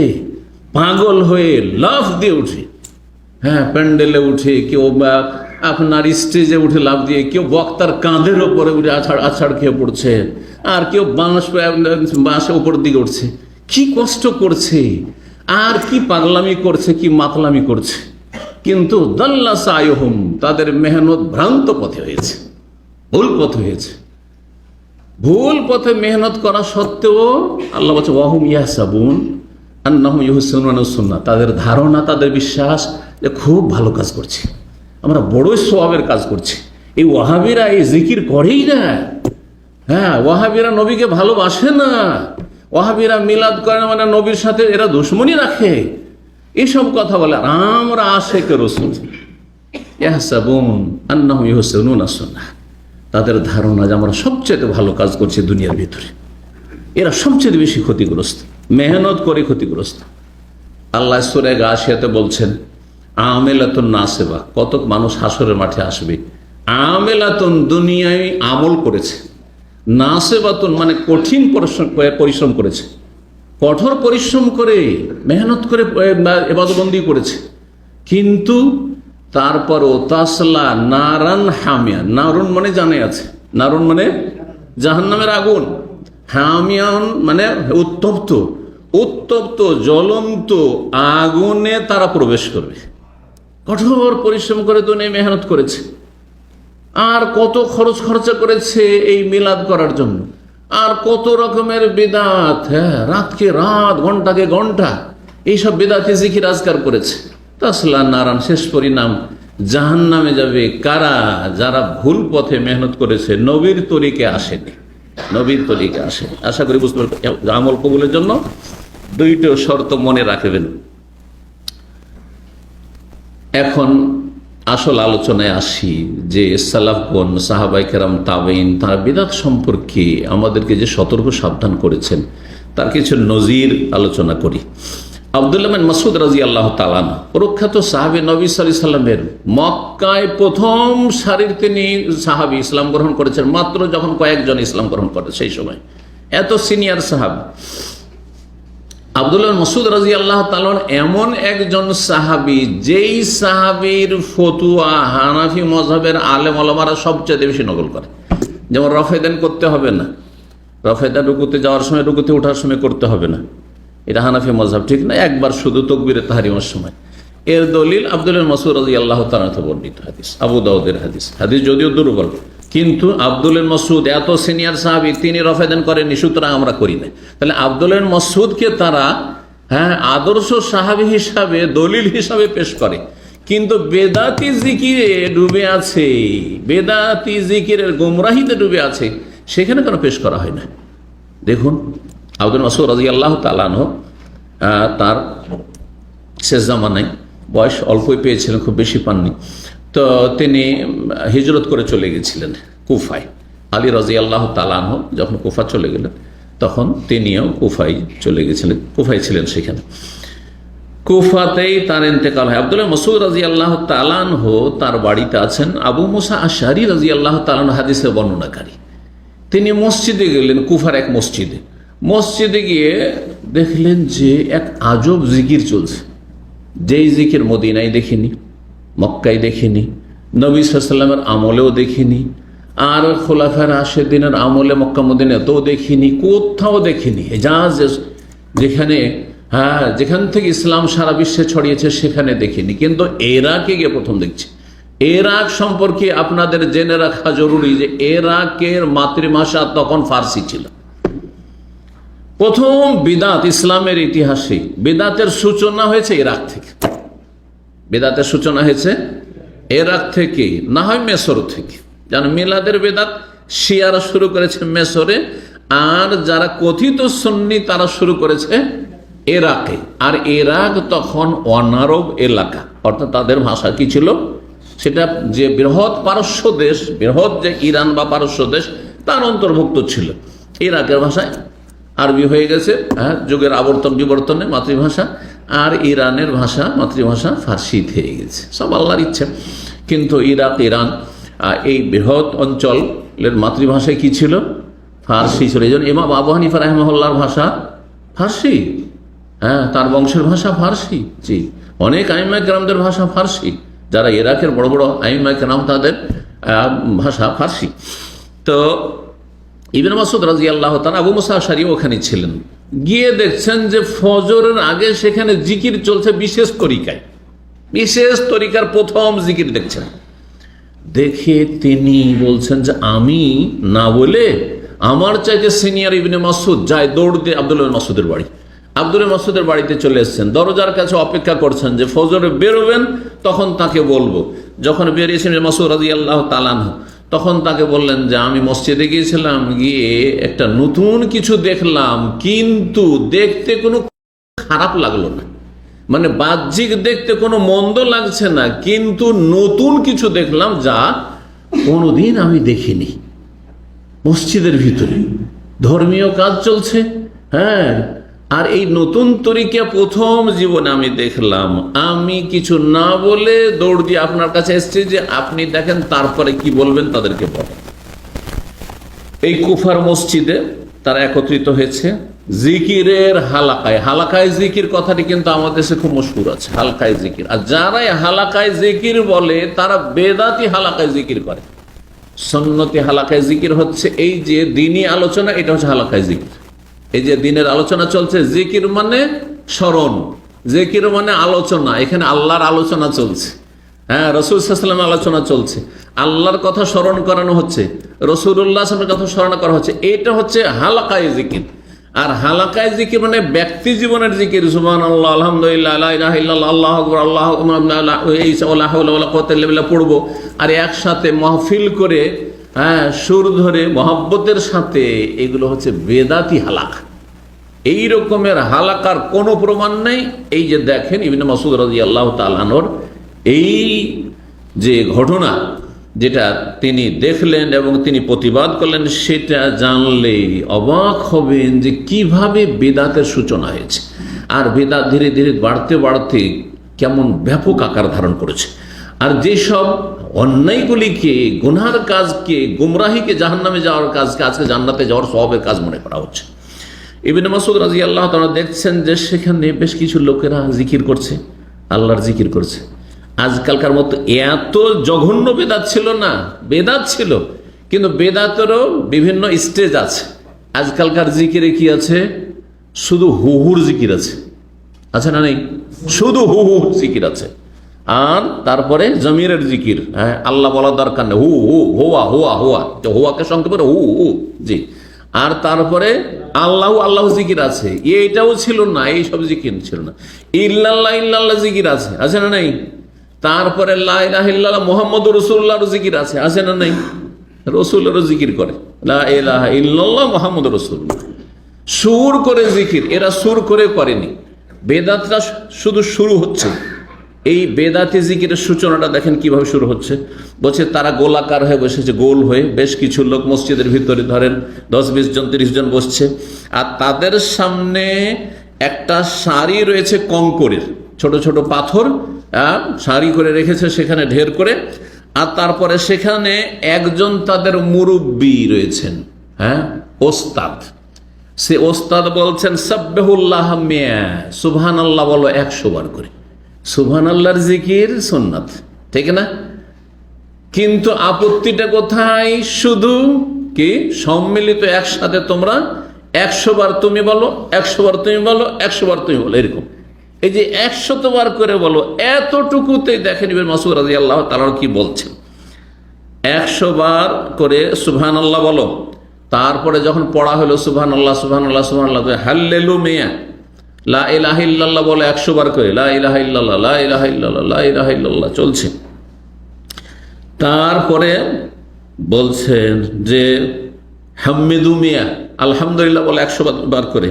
পাগল হয়ে লাফ দিয়ে উঠে, হ্যাঁ, প্যান্ডেলে উঠে, কেউ আপনার স্টেজে উঠে লাফ দিয়ে, কেউ বক্তার কাঁধের ওপরে উঠে আছাড় খেয়ে পড়ছে, আর কেউ বাঁশের উপর দিকে উঠছে। কি কষ্ট করছে, আর কি পাগলামি করছে, কি মাতলামি করছে। কিন্তু দাল্লা সাইয়ুহুম, তাদের মেহনত ভ্রান্ত পথে হয়েছে, ভুল পথে হয়েছে। ভুল পথে মেহনত করা সত্ত্বেও আল্লাহ বলছে ওয়াহুম ইয়াহসাবুন আন্নাহুম ইউহসিনুনা সুন্নাহ, তাদের ধারণা, তাদের বিশ্বাস যে খুব ভালো কাজ করছে, আমরা বড়ই সওয়াবের কাজ করছি। এই ওয়াহাবিরা এই জিকির করেই না, হ্যাঁ, ওয়াহাবিরা নবীকে ভালোবাসে না, ওয়াহাবিরা মিলাদ করে না, মানে নবীর সাথে এরা দুশমনী রাখে, এসব কথা বলে। আর আমরা আশিকে রাসূল, ইয়াহসাবুন আন্নাহুম ইউহসিনুনা সুন্নাহ, তাদের ধারণা যে আমরা সবচেয়ে ভালো কাজ করছি দুনিয়ার ভিতরে। এরা সবচেয়ে বেশি ক্ষতিগ্রস্ত, মেহনত করে ক্ষতিগ্রস্ত। আল্লাহ সূরা গাশিয়াতে বলছেন আমেলাতুন নাসিবা, কত মানুষ হাসরের মাঠে আসবে। আমেলাতুন দুনিয়ায় আমল করেছে, নাসিবাতুন মানে কঠিন পরিশ্রম করেছে, কঠোর পরিশ্রম করে মেহনত করে ইবাদতবন্দি করেছে, কিন্তু তারপরও তাসলা নারান হামিয়া, নারুন মানে জানে আছে, নারুন মানে জাহান্নামের আগুন, হামিয়ান মানে উত্তপ্ত, উত্তপ্ত জ্বলন্ত আগুনে তারা প্রবেশ করবে। কঠোর পরিশ্রম করে দুনিয়ায় মেহনত করেছে, আর কত খরচা করেছে এই মিলাদ করার জন্য, আর কত রকমের বিদাত, হ্যাঁ, রাতকে রাত, ঘন্টাকে ঘন্টা, এইসব বিদাতে জিকির আজকার করেছে। তাসলা নারান, শেষ পরিণাম জাহান্নামে যাবে কারা? যারা ভুল পথে মেহনত করেছে, নবীর তরিকে আসেনি, নবীর তরিকে আসেনি। আশা করি বুঝতে পারবেন। আমল কবুলের জন্য 2টো শর্ত মনে রাখবেন। এখন আসল আলোচনায় আসি যে সালাফগণ, সাহাবায়ে কেরাম, তাবেঈন, তারা বিদআত সম্পর্কে আমাদেরকে যে সতর্ক সাবধান করেছেন তার কিছু নজির আলোচনা করি। আব্দুল্লাহ বিন মাসউদ রাদিয়াল্লাহু তাআলা আনহু, প্রখ্যাত সাহাবী, নবী সাল্লাল্লাহু আলাইহি সাল্লামের মক্কায় প্রথম সারির তিনি সাহাবী, ইসলাম গ্রহণ করেছেন মাত্র যখন কয়েকজন ইসলাম গ্রহণ করে, সেই সময় এত সিনিয়র সাহাবী। আব্দুল্লাহ বিন মাসউদ রাদিয়াল্লাহু তাআলা এমন একজন সাহাবী, যেই সাহাবীর ফতোয়া হানাফি মযহাবের আলেম ওলামারা সবচেয়ে বেশি নকল করে। যেমন রফেদান করতে হবে না, রফেদান রুকুতে যাওয়ার সময়, রুকুতে ওঠার সময় করতে হবে না, এটা হানাফি মযহাব, ঠিক না? একবার শুধু তাকবীরে তাহরিমের সময়। এর দলিল আব্দুল্লাহ বিন মাসউদ রাদিয়াল্লাহু তাআলা বর্ণিত হাদিস, আবু দাউদের হাদিস। হাদিস যদিও দুর্বল, কিন্তু আব্দুল্লাহ বিন মাসউদ এত সিনিয়র সাহাবী, তিনি রফেদান করেননি, সুতরাং আমরা করি না। তাহলে আব্দুল্লাহ বিন মাসউদকে তারা, হ্যাঁ, আদর্শ সাহাবী হিসাবে, দলিল হিসাবে পেশ করে, কিন্তু বেদাতি জিকিরে ডুবে আছে, বেদাতি জিকিরের গুমরাহিতে ডুবে আছে, সেখানে কেন পেশ করা হয় না? দেখুন, আব্দুল মাসউদ রাদিয়াল্লাহু তাআলা আনহু তার শেষ জামানায়, বয়স অল্পই পেয়েছিলেন, খুব বেশি পাননি, তো তিনি হিজরত করে চলে গেছিলেন কুফায়। আলী রাদিয়াল্লাহু তাআলা আনহু যখন কুফা চলে গেলেন, তখন তিনিও কুফায় চলে গেছিলেন, কুফায় ছিলেন। সেখানে কুফাতেই তার ইন্তেকাল হয়। আব্দুল্লাহ মাসউদ রাদিয়াল্লাহু তাআলা আনহু তার বাড়িতে আছেন। আবু মুসা আশআরী রাদিয়াল্লাহু তাআলা আনহু হাদিসের বর্ণনাকারী, তিনি মসজিদে গেলেন, কুফার এক মসজিদে। মসজিদে গিয়ে দেখলেন যে এক আজব জিকির চলছে, যেই জিকির মদিনায় দেখিনি, মক্কায় দেখিনি, নবী সাল্লাল্লাহু আলাইহি ওয়াসাল্লামের আমলেও দেখিনি, আর খোলাফায়ে রাশিদিনের আমলে মক্কা মদিনাতেও দেখিনি, কোথাও দেখিনি। হেজাজ যেখানে যেখান থেকে ইসলাম সারা বিশ্বে ছড়িয়েছে সেখানে দেখিনি, কিন্তু ইরাকে গিয়ে প্রথম দেখছি। ইরাক সম্পর্কে আপনাদের জেনে রাখা জরুরি যে ইরাকের মাতৃভাষা তখন ফার্সি ছিল। প্রথম বিদাত ইসলামের ইতিহাসে বিদাতের সূচনা হয়েছে ইরাক থেকে। বেদাতের সূচনা হয়েছে ইরাক থেকে, না হয় মেসর থেকে। যেন মিলাদের বেদাত শিয়ারা শুরু করেছে মেসরে, আর যারা কথিত সুন্নি তারা শুরু করেছে ইরাকে। আর ইরাক তখন অনারব এলাকা, অর্থাৎ তাদের ভাষা কি ছিল, সেটা যে বৃহৎ পারস্য দেশ, বৃহৎ যে ইরান বা পারস্য দেশ তার অন্তর্ভুক্ত ছিল। ইরাকের ভাষায় আরবি হয়ে গেছে, যুগের আবর্তন বিবর্তনে মাতৃভাষা, আর ইরানের ভাষা মাতৃভাষা ফার্সি হয়ে গেছে। সব আল্লাহর ইচ্ছা। কিন্তু ইরাক ইরান এই বৃহৎ অঞ্চলের মাতৃভাষায় কি ছিল, ফার্সি ছিল। এই জন্য ইমাম আবু হানিফা রাহিমাহুল্লাহর ভাষা ফার্সি, তার বংশের ভাষা ফার্সি। জি, অনেক আইম্মা কেরামদের ভাষা ফার্সি, যারা ইরাকের বড় বড় আইম্মা কেরাম তাদের ভাষা ফার্সি। তো ইবনে মাসউদ রাদিয়াল্লাহু তাআলা আবু মুসা আশআরী ওখানে ছিলেন। গিয়ে দেখছেন যে ফজরের আগে সেখানে জিকির চলছে বিশেষ তরিকায়, বিশেষ তরিকার প্রথম জিকির দেখছেন। দেখে তিনি বলছেন যে আমি না বলে আমার চাইতে সিনিয়র ইবনে মাসউদ যায়, দৌড় দিয়ে আব্দুল্লাহ মাসউদের বাড়ি, আব্দুল্লাহ মাসউদের বাড়িতে চলে এসেছেন। দরজার কাছে অপেক্ষা করছেন যে ফজরে বেরোবেন তখন তাকে বলবো। যখন বেরিয়েছেন মাসউদ রাদিয়াল্লাহু তাআলা আনহু, তখন তাকে বললেন যে আমি মসজিদে গিয়েছিলাম, গিয়ে একটা নতুন কিছু দেখলাম, কিন্তু দেখতে কোনো খারাপ লাগলো না, মানে বাহ্যিক দেখতে কোনো মন্দ লাগছে না, কিন্তু নতুন কিছু দেখলাম যা কোনোদিন আমি দেখিনি। মসজিদের ভিতরে ধর্মীয় কাজ চলছে, আর এই নতুন তরিকা প্রথম জীবনে আমি দেখলাম। আমি কিছু না বলে দৌড় দিয়ে আপনার কাছে এসেছি যে আপনি দেখেন, তারপরে কি বলবেন তাদেরকে বলেন। এই কুফার মসজিদে তারা একত্রিত হয়েছে জিকিরের হালাকায়। হালাকায় জিকির কথাটি কিন্তু আমাদের দেশে খুব মশহুর আছে, হালকায় জিকির। আর যারাই হালাকায় জিকির বলে তারা বেদাতি হালাকায় জিকির করে। সুন্নতি হালাকায় জিকির হচ্ছে এই যে দ্বীনি আলোচনা, এটা হচ্ছে হালাকায় জিকির। এই যে দিনের আলোচনা চলছে, জিকির মানে স্মরণ, জিকির মানে আলোচনা। এখানে আল্লাহর আলোচনা চলছে, রাসূল সাল্লাল্লাহু আলাইহি ওয়াসাল্লামের আলোচনা চলছে, আল্লাহর কথা স্মরণ করানো হচ্ছে, রাসূলুল্লাহ সাল্লাল্লাহু আলাইহি ওয়াসাল্লামের কথা স্মরণ করা হচ্ছে। এটা হচ্ছে হালাকায়ে জিকির। আর হালাকায়ে জিকির মানে ব্যক্তি জীবনের জিকির, সুবহানাল্লাহ, আলহামদুলিল্লাহ, লা ইলাহা ইল্লাল্লাহ, আল্লাহু আকবার, আল্লাহু আকবার, এই লা হাওলা ওয়ালা কুওয়াতা ইল্লা বিল্লাহ পড়বো, আর একসাথে মাহফিল করে সুর ধরে মহব্বতের সাথে, এগুলো হচ্ছে বেদাতি হালাকা। এই রকমের হালাকার কোনো প্রমাণ নেই। এই যে দেখেন ইবনে মাসউদ রাদিয়াল্লাহু তাআলা আনহুর এই যে ঘটনা, যেটা তিনি দেখলেন এবং তিনি প্রতিবাদ করলেন, সেটা জানলে অবাক হবেন যে কিভাবে বেদাতের সূচনা হয়েছে। আর বেদাত ধীরে ধীরে বাড়তে বাড়তে কেমন ব্যাপক আকার ধারণ করেছে। আর যেসব অন্যায়গুলিকে, গুনার কাজকে, গুমরাহিকে, জাহান্নামে যাওয়ার কাজকে আজকে জান্নাতে যাওয়ার সওয়াবের কাজ মনে করা হচ্ছে। ইবনে মাসউদ রাদিয়াল্লাহু তাআলা দেখছেন যে সেখানে বেশ কিছু লোকেরা জিকির করছে, আল্লাহর জিকির করছে। আজকালকার মতো এত জঘন্য বেদাত ছিল না, বেদাত ছিল, কিন্তু বেদাতেরও বিভিন্ন স্টেজ আছে। আজকালকার জিকিরে কি আছে, শুধু হুহুর জিকির আছে, আছে না নেই? শুধু হুহুর জিকির আছে। আর তারপরে জমিরের জিকির, আল্লাহ বলার দরকার নেই, হু হু হোয়া হোয়া হোয়া, হোয়াকে সংক্ষেপে হু হু, জি। আর তারপরে আল্লাহ আল্লাহ জিকির আছে, এইটাও ছিল না, এই সব জিকির ছিল না। ইল্লাল্লাহ ইল্লাল্লাহ জিকির আছে, আছে না নাই? তারপরে লা ইলাহা ইল্লাল্লাহ মুহাম্মাদুর রাসূলুল্লাহর জিকির আছে, আছে না নাই? রাসূলেরও জিকির করে, লা ইলাহা ইল্লাল্লাহ মুহাম্মাদুর রাসূলুল্লাহ। সুর করে জিকির, এরা সুর করে করেনি। বেদাতরা শুধু শুরু হচ্ছে, এই বেদাতি জিকিরের সূচনাটা দেখেন কিভাবে শুরু হচ্ছে। বলছে তারা গোলাকার হয়ে বসেছে, গোল হয়ে বেশ কিছু লোক মসজিদের ভিতরে, ধরেন 10-20 জন 30 জন বসছে, আর তাদের সামনে একটা সারি রয়েছে কঙ্করের, ছোট ছোট পাথর সারি করে রেখেছে সেখানে ঢের করে। আর তারপরে সেখানে একজন তাদের মুরব্বী রয়েছেন, ওস্তাদ। সে ওস্তাদ বলছেন সাব্বিহুল্লাহ মিয়া, সুবহানাল্লাহ বলো 100 বার করে। সুবহানাল্লাহর জিকির সুন্নাত, ঠিক না? কিন্তু আপত্তিটা কোথায়? শুধু কি সম্মিলিত একসাথে তোমরা 100 বার তুমি বলো, 100 বার তুমি বলো, 100 বার তুমি বলো, এরকম। এই যে 100 বার করে বলো, এতটুকুতেই দেখেন ইবনে মাসউদ রাদিয়াল্লাহু তাআলা কি বলছেন। 100 বার করে সুবহানাল্লাহ বলো, তারপরে যখন পড়া হলো সুবহানাল্লাহ সুবহানাল্লাহ সুবহানাল্লাহ, হাল্লেলু মিয়া, লা ইলাহা ইল্লাল্লাহ বলে 100 বার করে, লা ইলাহা ইল্লাল্লাহ লা ইলাহা ইল্লাল্লাহ লা ইলাহা ইল্লাল্লাহ চলছে। তারপরে বলছেন যে হাম্মিদু মিয়া, আলহামদুলিল্লাহ বলে 100 বার করে,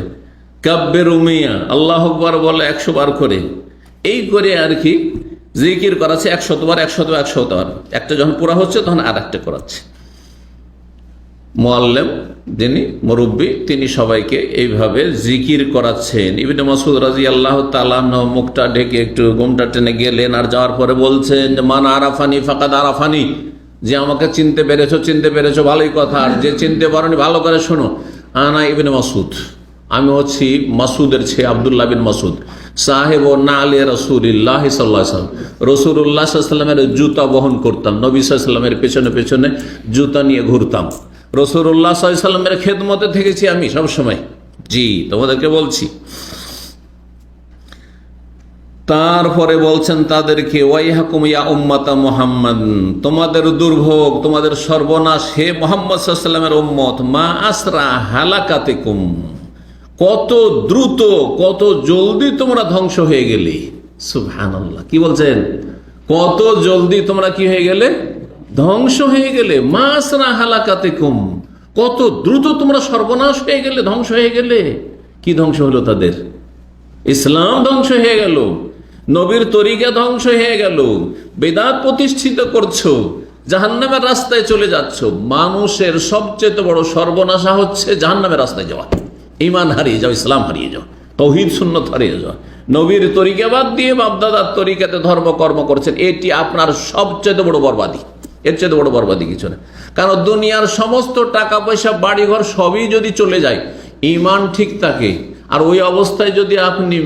কাব্বিরু মিয়া, আল্লাহু আকবার বলে 100 বার করে। এই করে আর কি জিকির করাচ্ছে 100 বার 100 বার। একটা যখন পুরা হচ্ছে তখন আর একটা করাচ্ছে। মুআল্লিম, যিনি মুরব্বী, তিনি সবাইকে এইভাবে জিকির করাচ্ছেন। ইবনে মাসউদ রাদিয়াল্লাহু তাআলা মুখটা ঢেকে একটু ঘুমটা টেনে গেলেন, আর যাওয়ার পরে বলছেন যে মান আরাফানি ফাকাদ আরাফানি, যে আমাকে চিনতে পেরেছো ভালোই কথা, আর যে চিনতে পারোনি ভালো করে শোনো, আনা ইবনে মাসউদ, আমি হচ্ছি মাসুদের ছেলে আব্দুল্লাহ বিন মাসুদ, সাহেব ও নালে রাসূলুল্লাহ সাল্লাল্লাহু আলাইহি ওয়াসাল্লাম, রাসূলুল্লাহ সাল্লাল্লাহু আলাইহি ওয়াসাল্লামের জুতা বহন করতাম, নবী সাল্লাল্লাহু আলাইহি ওয়াসাল্লামের পেছনে পেছনে জুতা নিয়ে ঘুরতাম, রাসূলুল্লাহ সাল্লাল্লাহু আলাইহি ওয়াসাল্লামের খেদমতে থেকেছি আমি সব সময়। জি, তোমাদেরকে বলছি। তারপরে বলছেন তাদেরকে, ওয়াইহাকুম ইয়া উম্মাতা মুহাম্মাদ, তোমাদের দুর্ভোগ, তোমাদের সর্বনাশ হে মুহাম্মদ সাল্লাল্লাহু আলাইহি ওয়াসাল্লামের উম্মত, মা আসরা হালাকাতিকুম, কত দ্রুত কত জলদি তোমরা ধ্বংস হয়ে গেলে। সুবহানাল্লাহ, কি বলছেন? কত জলদি তোমরা কি হয়ে গেলে? ধ্বংস হয়ে গেলে। মা আসরা হালাকাতিকুম, কত দ্রুত তোমরা সর্বনাশ হয়ে গেলে, ধ্বংস হয়ে গেলে। কি ধ্বংস হলো তাদের? ইসলাম ধ্বংস হয়ে গেল, নবীর তরিকা ধ্বংস হয়ে গেল, বেদাত প্রতিষ্ঠিত করছো, জাহান্নামের রাস্তায় চলে যাচ্ছ। মানুষের সবচেয়ে বড় সর্বনাশা হচ্ছে জাহান্নামের রাস্তায় যাওয়া, ঈমান হারিয়ে যাও, ইসলাম হারিয়ে যাও, তাওহীদ সুন্নাত হারিয়ে যাও, নবীর তরিকা বাদ দিয়ে বাপদাদার তরিকাতে ধর্মকর্ম করছেন। এটি আপনার সবচেয়ে বড় বরবাদি, এর চেয়ে বড় বরবাদি কিছু না। কারণ দুনিয়ার সমস্ত টাকা পয়সা বাড়িঘর সবই যদি চলে যায়, ঈমান ঠিক থাকে, আর ওই অবস্থায় যদি আপনি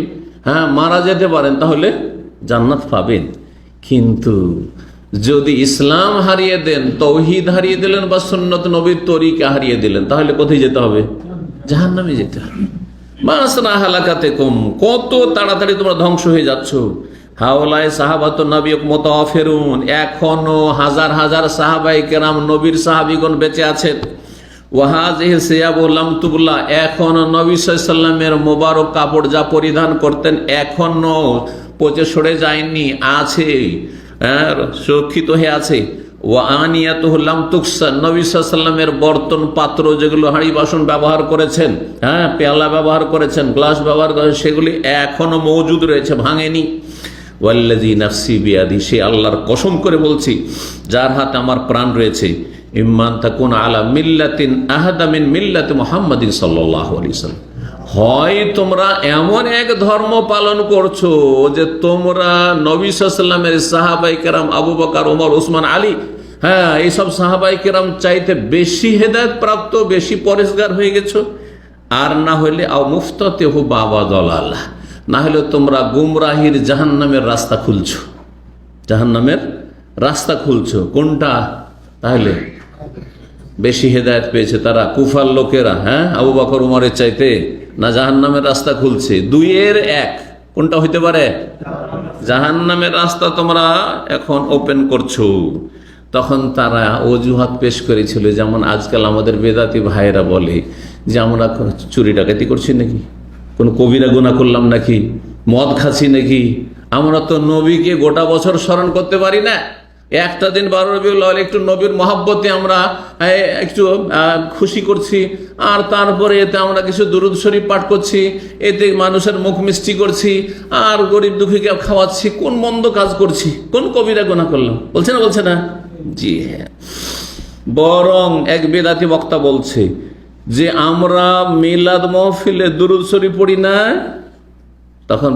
মারা যেতে পারেন, তাহলে জান্নাত পাবেন। কিন্তু যদি ইসলাম হারিয়ে দেন, তাওহীদ হারিয়ে দিলেন, বা সুন্নত নবীর তরিকা হারিয়ে দিলেন, তাহলে কোথায় যেতে হবে? জাহান্নামে যেতে হবে। মাসনা হালাকাতিকুম, কত তাড়াতাড়ি তোমরা ধ্বংস হয়ে যাচ্ছ। হাওলায়ে সাহাবাতুন নবী মুতাওয়াফিরুন, এখনো হাজার হাজার সাহাবায়ে কেরাম, নবীর সাহাবীগণ বেঁচে আছেন। ওয়াহাজিহি সিয়াবু লাম তুবলা, এখনো নবী সাল্লাল্লাহু আলাইহি ওয়াসাল্লামের মোবারক কাপড় যা পরিধান করতেন এখনো পচে সরে যায়নি, আছে, সুরক্ষিত হয়ে আছে। ওয়া আনিয়াতুহু লাম তুকসার, নবী সাল্লাল্লাহু আলাইহি ওয়াসাল্লামের বর্তন পাত্র, যেগুলো হাঁড়ি বাসন ব্যবহার করেছেন, পেয়ালা ব্যবহার করেছেন, গ্লাস ব্যবহার করেছেন, সেগুলি এখনো মজুদ রয়েছে, ভাঙেনি। ওয়াল্লাযী নাফসি বিয়াদি, সে আল্লাহর কসম করে বলছি যার হাতে আমার প্রাণ রয়েছে, ইম্মান তাকুন আলা মিল্লাতিন আহাদা মিন মিল্লাতি মুহাম্মাদিন সাল্লাল্লাহু আলাইহি ওয়াসাল্লাম, হয় তোমরা এমন এক ধর্ম পালন করছো যে তোমরা নবী সাল্লাল্লাহু আলাইহি ওয়াসাল্লামের সাহাবায়ে কেরাম আবু বকর, ওমর, ওসমান, আলী, এইসব সাহাবায়ে কেরাম চাইতে বেশি হেদায়েত প্রাপ্ত, বেশি পরেশগার হয়ে গেছো। আর না হইলে আও মুফতাতিহু বাবা দলালা, না হলে তোমরা গুমরাহির জাহান্নামের রাস্তা খুলছো, জাহান্নামের রাস্তা খুলছো। কোনটা তাহলে বেশি হেদায়েত পেয়েছে? তারা কুফার লোকেরা, আবু বকর উমরের চাইতে, না জাহান্নামের রাস্তা খুলছে? দুইয়ের এক, কোনটা হইতে পারে? জাহান্নামের রাস্তা তোমরা এখন ওপেন করছো। তখন তারা অজুহাত পেশ করেছিল, যেমন আজকাল আমাদের বেদাতি ভাইয়েরা বলে যে আমরা চুরি ডাকাতি করছি নাকি, কোন কবিরা গুনাহ করলাম নাকি, মদ খাচ্ছি নাকি, আমরা তো নবীকে গোটা বছর স্মরণ করতে পারি না, একটা দিন 12 রবিউল আউয়াল একটু নবীর মহাব্বতে আমরা একটু খুশি করছি, আর তারপরে এতে আমরা কিছু দুরূদ শরীফ পাঠ করছি, এতে মানুষের মুখ মিষ্টি করছি, আর গরিব দুঃখীকে খাওয়াচ্ছি। কোন মন্দ কাজ করছি, কোন কবিরা গুনাহ করলাম? বলছে না, বলছে না? জি হ্যাঁ। বরং এক বেদাতি বক্তা বলছে যে আমরা মিলাদ মাহফিলে দুরূদ শরীফ পড়ি না। তখন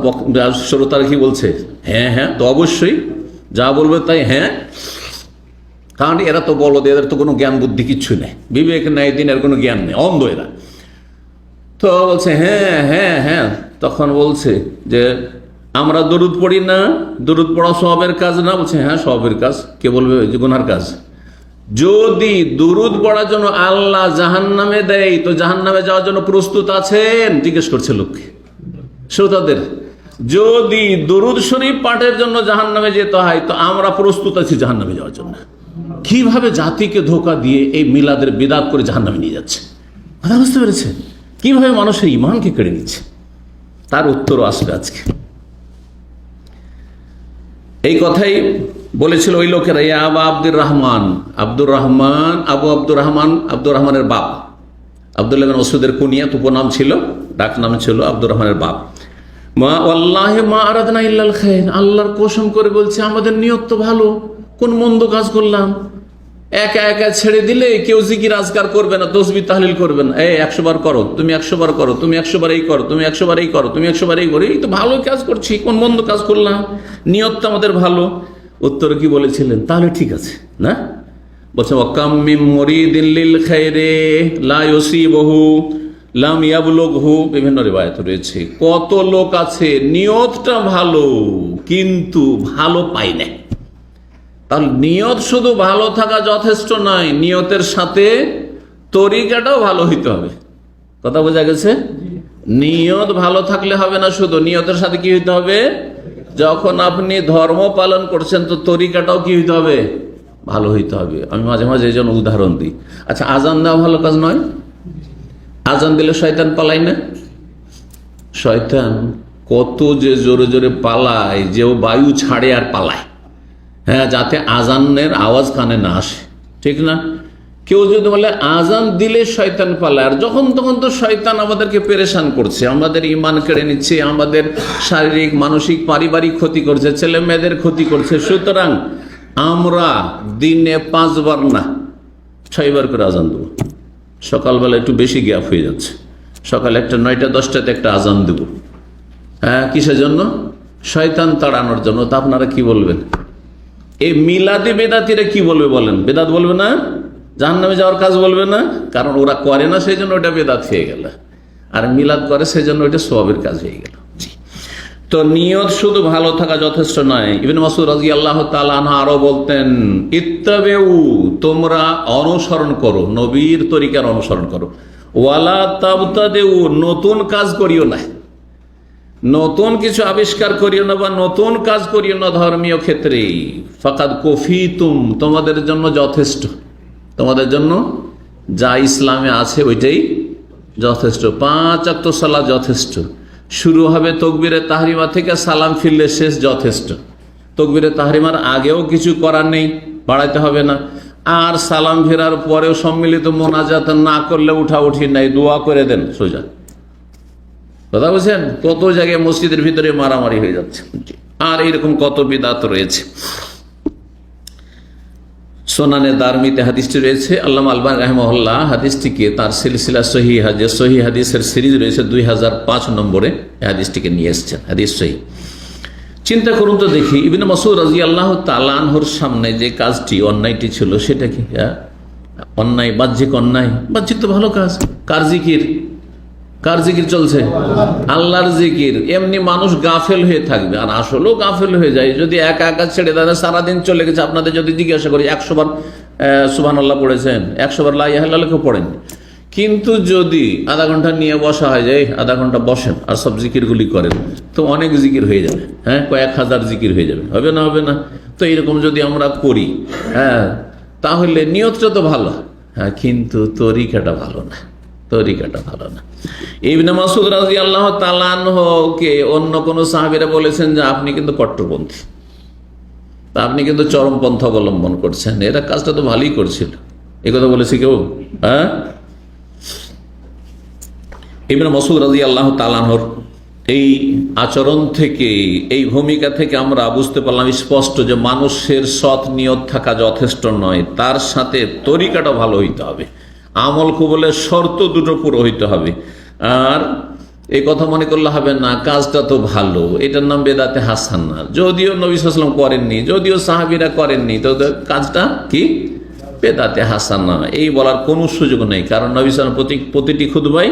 শ্রোতারা কি বলছে? হ্যাঁ হ্যাঁ, তো অবশ্যই, যা বলবে তাই হ্যাঁ, কারণ এরা তো বলদ, এদের তো কোনো জ্ঞান বুদ্ধি কিচ্ছু নেই, বিবেক নেই, দিনের কোনো জ্ঞান নেই, অন্ধ এরা। তো বলছে হ্যাঁ হ্যাঁ হ্যাঁ। তখন বলছে যে আমরা দরুদ পড়ি না, দরুদ পড়া সওয়াবের কাজ না? বলছে হ্যাঁ সওয়াবের কাজ। কে বলবে যে গুনার কাজ? যদি দুরুদ পড়ার জন্য আল্লাহ জাহান্নামে দেয়, তো জাহান্নামে যাওয়ার জন্য প্রস্তুত আছেন? জিজ্ঞেস করছে লোককে, শ্রোতাদের। যদি দুরুদ শরীফ পাঠের জন্য জাহান্নামে যেতে হয়, তো আমরা প্রস্তুত আছি জাহান্নামে যাওয়ার জন্য। কিভাবে জাতিকে ধোঁকা দিয়ে এই মিলাদের বিদআত করে জাহান্নামে নিয়ে যাচ্ছে, কথা বুঝতে পেরেছে? কিভাবে মানুষের ঈমানকে কেড়ে নিচ্ছে, তার উত্তরও আসবে আজকে। এই কথাই বলেছিল ওই লোকেরা, ইয়া আবা আব্দুর রহমান, আব্দুর রহমান, আব্দুর রহমানের বাপ। আব্দুল্লাহ বিন মাসউদের কুনিয়াত উপনাম ছিল, ডাক নাম ছিল আব্দুর রহমানের বাপ। মা ওয়াল্লাহি মা আরাদনা ইল্লাল খায়র, আল্লাহর কসম করে বলছে আমাদের নিয়ত তো ভালো, কোন মন্দ কাজ করলাম? একা একা ছেড়ে দিলে কেউ জিকির আজকার করবে না, তসবিহ তাহলিল করবে না। 100 বার করো, তুমি 100 বার করো, তুমি 100 বার এই করো, তুমি 100 বার এই করো, তুমি 100 বার এই করো, এই তো ভালো কাজ করছি, কোন মন্দ কাজ করলাম? নিয়তটা আমাদের ভালো। উত্তরে কি বলেছিলেন? তাহলে ঠিক আছে না? বলছে ওয়াকাম মিন মুরিদিন লিল খায়রি লা ইউসিবহু লাম ইয়াবলুগহু, বিভিন্ন রিওয়ায়াত রয়েছে। কত লোক আছে নিয়তটা ভালো কিন্তু ভালো পায় না। তাহলে নিয়ত শুধু ভালো থাকা যথেষ্ট নয়, নিয়তের সাথে তরিকাটাও ভালো হইতে হবে। কথা বোঝা গেছে? নিয়ত ভালো থাকলে হবে না, শুধু নিয়তের সাথে কি হইতে হবে? যখন আপনি ধর্ম পালন করছেন, তো তরিকাটাও কি হইতে হবে? ভালো হইতে হবে। আমি মাঝে মাঝে এই জন্য উদাহরণ দিই। আচ্ছা, আজান দেওয়া ভালো কাজ নয়? আজান দিলে শয়তান পালায় না? শয়তান কত যে জোরে জোরে পালায়, যে ও বায়ু ছাড়ে আর পালায়, হ্যাঁ, যাতে আজানের আওয়াজ কানে না আসে, ঠিক না? কেউ যদি বলে আজান দিলে শয়তান পালায়, আর যখন তখন তো শয়তান আমাদেরকে পেরেশান করছে, আমাদের ঈমান কেড়ে নিচ্ছে, আমাদের শারীরিক, মানসিক, পারিবারিক ক্ষতি করছে, ছেলে মেয়েদের ক্ষতি করছে। সুতরাং আমরা দিনে 5 বার না 6 বার করে আজান দেবো। সকালবেলা একটু বেশি গ্যাপ হয়ে যাচ্ছে, সকালে একটা 9টা 10টাতে একটা আজান দেবো। হ্যাঁ, কিসের জন্য? শয়তান তাড়ানোর জন্য। তা আপনারা কি বলবেন? এই মিলাদি বেদাতিরা কি বলবে বলেন? বেদাত বলবে না? জাহান্নামে যাওয়ার কাজ বলবে না? কারণ ওরা করে না, সেই জন্য ওটা বেদাত হয়ে গেল, আর মিলাদ করে সেই জন্য ওইটা সওয়াবের কাজ হয়ে গেল। তো নিয়ত শুধু ভালো থাকা যথেষ্ট নয়। ইবনে মাসউদ রাদিয়াল্লাহু তাআলা আনহু আরো বলতেন, ইত্তাবিউ, তোমরা অনুসরণ করো, নবীর তরিকার অনুসরণ করো। ওয়ালা তাবতাদিউ, নতুন কাজ করিও না, নতুন কিছু আবিষ্কার করিও না বা নতুন কাজ করিও না ধর্মীয় ক্ষেত্রে। ফাকাদ কুফিতুম, তোমাদের জন্য যথেষ্ট, তোমাদের জন্য যা ইসলামে আছে ওইটাই যথেষ্ট। 5 ওয়াক্ত সালাত যথেষ্ট। শুরু হবে তাকবীরে তাহরিমা থেকে, সালাম ফিরলে শেষ, যথেষ্ট। তাকবীরে তাহরিমার আগেও কিছু করার নেই, বাড়াইতে হবে না। আর সালাম ফেরার পরেও সম্মিলিত মোনাজাত না করলে উঠাউঠি নাই, দোয়া করে দেন সোজা। কথা বলছেন? কত জায়গায় মসজিদের ভিতরে মারামারি হয়ে যাচ্ছে, আর এইরকম কত বিদআত রয়েছে। সোনানে দারমিতে হাদিসটি রয়েছে। আল্লামা আলবানী রাহিমাহুল্লাহ হাদিসটিকে তার সিলসিলা সহিহ, যে সহিহ হাদিসের সিরিজ রয়েছে, 2005 নম্বরে হাদিসটিকে নিয়ে এসেছেন, হাদিস সহিহ। চিন্তা করুন তো দেখি, ইবনে মাসউদ রাদিয়াল্লাহু তাআলা আনহুর সামনে যে কাজটি, অন্যায়টি ছিল, সেটা কি? অন্যায়, বাহ্যিক অন্যায়। বাহ্যিক তো ভালো কাজ। কার জিকির? কার জিকির চলছে? আল্লাহর জিকির। এমনি মানুষ গাফেল হয়ে থাকবে, আর আসলেও গাফেল হয়ে যায় যদি একা একা ছেড়ে দেয়। সারাদিন চলে গেছে, আপনাদের যদি জিজ্ঞাসা করি 100 বার সুবহানাল্লাহ পড়েছেন, 100 বার লা ইলাহা ইল্লাল্লাহ কেউ পড়েন, কিন্তু যদি আধা ঘন্টা নিয়ে বসা হয়, যে আধা ঘন্টা বসেন আর সব জিকিরগুলি করেন, তো অনেক জিকির হয়ে যাবে। হ্যাঁ, কয়েক হাজার জিকির হয়ে যাবে, হবে না? হবে না? তো এরকম যদি আমরা করি, হ্যাঁ, তাহলে নিয়তটা তো ভালো, হ্যাঁ, কিন্তু তরিকাটা ভালো না, তরিকাটা ভালো না। ইবনে মাসউদ রাদিয়াল্লাহু তাআলা আনহুকে অন্য কোন সাহাবীরা বলেছেন যে আপনি কিন্তু কট্টরপন্থী, তা আপনি কিন্তু চরমপন্থা অবলম্বন করছেন, এরা কাজটা তো ভালোই করছিল। এই কথা বলেছি কেউ? হ্যাঁ। ইবনে মাসউদ রাদিয়াল্লাহু তাআলা আনহুর এই আচরণ থেকে, এই ভূমিকা থেকে আমরা বুঝতে পারলাম স্পষ্ট যে মানুষের সৎ নিয়ত থাকা যথেষ্ট নয়, তার সাথে তরিকাটা ভালো হইতে হবে, আমল কবুলের শর্ত দুটো পুরো হইতে হবে। আর এই কথা মনে করলে হবে না কাজটা তো ভালো, এটার নাম বেদাতে হাসানা। যদিও নবী সাল্লাল্লাহু আলাইহি ওয়াসাল্লাম করেননি, যদিও সাহাবীরা করেননি, তো কাজটা কি বেদাতে হাসানা এই বলার কোনো সুযোগ নেই। কারণ নবী সাল্লাল্লাহু আলাইহি ওয়াসাল্লাম প্রতিটি খুতবায়